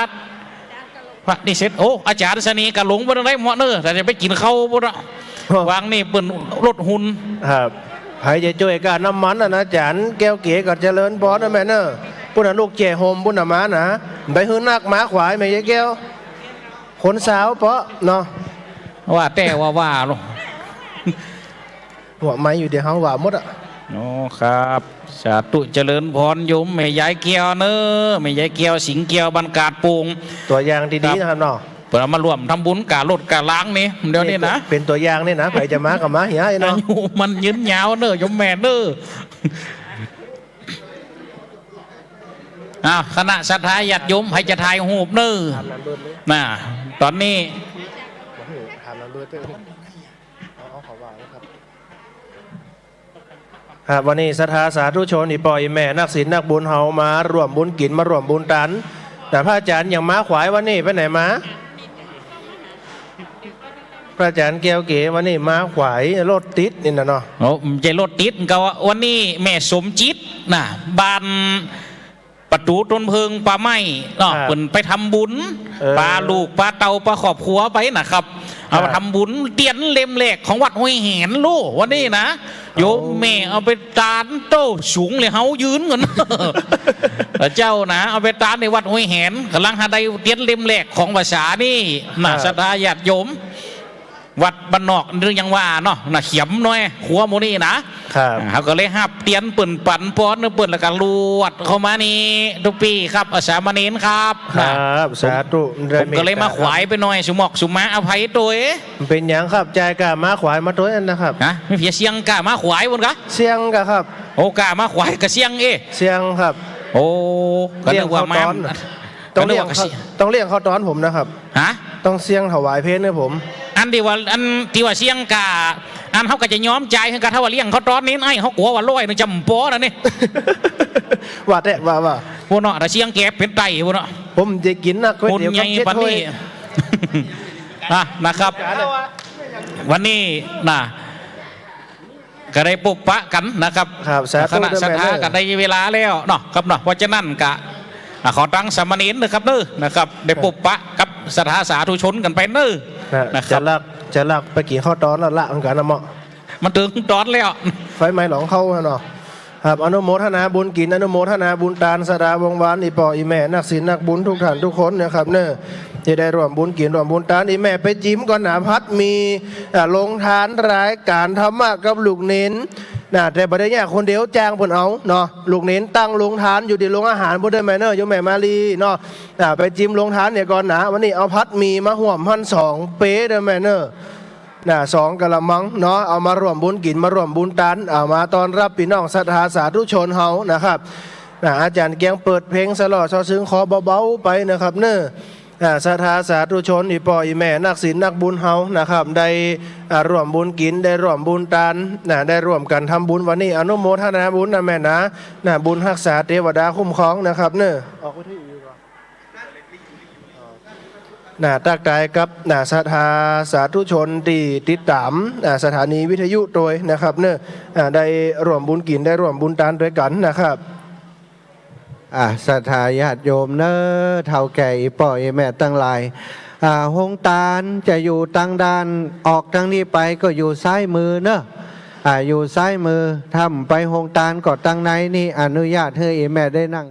พระนิสิตโอ้อาจารย์สนีกะหลงไปตรงไหนหมดเนอแต่จะไปกินข้าวบุระวางนี่เปิ่นรถหุ่นครับไผจะช่วยการน้ำมันนะอาจารย์แก้วเก๋กับเจริญพรนะแม่เนอปุ่นลูกเจ๋โฮมปุ่นมานะไปหื้อนักม้าขวายแม่ยายแก้วคนสาวเพราะเนาะว่าแต่ว่าหรอหัวไม้อยู่เดี๋ยวเขาว่าหมดอ่ะโอ้ครับสาธุเจริญพรโยมแม่ยายเกียวเนอแม่ยายเกียวสิงเกียวบรรกาดปูงตัวอย่างดีๆนะครับเนาะเพื่อมารวมทำบุญกาลดกาล้างนี่เดี๋ยวนี้นะเป็นตัวอย่างนี่นะใครจะมากับมาเหี้ยเนาะมันยืนยาวเนอโยมแม่เนอคณะศรัทธาญาติโยมให้จะถ่ายหูปเนอน่ะตอนนี้วันนี้ศรัทธาสาธุชนอีปอยแม่นักศีลนักบุญเฮามาร่วมบุญกินมาร่วมบุญตันแต่พระอาจารย์อย่างม้าขวายวันนี้ไปไหนมาพระอาจารย์แก้วเก๋วันนี้ม้าขวายรถติดนี่นะเนาะโอ้ใจรถติดก็วันนี้แม่สมจิตน่ะบ้านประตูต้นเพิงปลาไม้เนาะเปิ่นไปทำบุญปลาลูกปลาเตาปลาขอบขัวไปนะครับเอาทำบุญเตียนเล่มแหลกของวัดห้วยแหนลูกวันนี้นะโยมแม่เอาไปตานโต้สูงเลยเฮายืนกันเจ้านะเอาไปตานในวัดห้วยแหนกำลังหาได้เตียนเล่มแหลกของภาษานี่น่ะศรัทธาญาติโยมวัดบ้านนอกเรื่องยังว่าเนาะน่ะเขียมน้อยขัวโมนี่นะเขาก็เลยหับเตียนเปิ่นปั่นป้อนเปิ่นแล้วก็ลวดเข้ามานี่ทุกปีครับอาสามเณรครับครับสาธุผมก็เลยมาขวายไปหน่อยสุหมอกสุมาอภัยตัวเป็นอย่างครับใจกามาขวายมาตัวนั้นนะครับนะไม่เพียเสียงกามาขวายบนกะเสียงกะครับโอกามาขวายกับเสียงเสียงครับโอ้ก็เรียกว่ามาต้องเรียกเขาตอนผมนะครับฮะต้องเสียงถวายเพลงเนี่ยผมอันที่ว่าเสียงกาอันเขาก็จะย้อมใจให้กันถ้าว่าเลี้ยงเขาตอนนี้ไอ้เขากลัวว่าลอยนึงจำป้อนะนี่ว่าแต่ว่าพวกเนาะแต่เสียงแกเป็นไตพวกเนาะผมจะกินนะก๋วยเตี๋ยวกับเช็ดถ้วยนะครับวันนี้นะก็ได้ปุบปะกันนะครับคณะศรัทธากันได้เวลาแล้วเนาะครับเนาะเพราะฉะนั้นกะขอตั้งสามเณรนะครับเนอนะครับได้ปุบปะกับศรัทธาสาธุชนกันไปเนอจะลักไปกี่ข้อตอนละเหมือนกันนะเหมาะมันถึงตอนแล้วไฟไหม้หลงเข้าเนาะครับอนุโมทนาบุญกินอนุโมทนาบุญตาลสดาวงวานอีปออีแม่นักศีลนักบุญทุกท่านทุกคนนะครับเนอที่ได้ร่วมบุญกินร่วมบุญตาลอีแม่ไปจิ้มก่อนหนาพัดมีลงทานรายการธรรมะกับลูกเน้นแต่ประเดี๋ยวคนเดียวจ้างเพิ่นเอาเนาะลูกเน้นตั้งลงทานอยู่ที่โรงอาหารพุทธแม่เนอโยมแม่มาลีเนาะไปจิ้มลงทานเนี่ยก่อนนะวันนี้เอาพัดมีมาห่วม1,200 เป๊ะเด้อแม่เนอ2 กะละมังเนาะเอามาร่วมบุญกินมาร่วมบุญตันเอามาตอนรับพี่น้องศรัทธาสาธุชนเฮานะครับอาจารย์เกียงเปิดเพลงสลอชอซึ้งขอเบาๆไปนะครับเนอศรัทธาสาธุชนอีปออีแม่นักศีลนักบุญเฮานะครับได้ร่วมบุญกินได้ร่วมบุญทานได้ร่วมกันทำบุญวันนี้อนุโมทนาบุญนะแม่นะบุญรักษาเทวดาคุ้มครองนะครับเนอะออกไปที่อื่นก่อนตักใจกับศรัทธาสาธุชนที่ติดตามสถานีวิทยุโดยนะครับเนอะได้ร่วมบุญกินได้ร่วมบุญทานด้วยกันนะครับศรัทธาญาติโยมเนอเท่าแก่อีป่ออีแม่ตั้งหลายหงตาลจะอยู่ตั้งด้านออกทางนี้ไปก็อยู่ซ้ายมือเนอะ อยู่ซ้ายมือทำไปโฮงตาลก็ตั้งในนี่อนุญาตให้แม่ได้นั่ง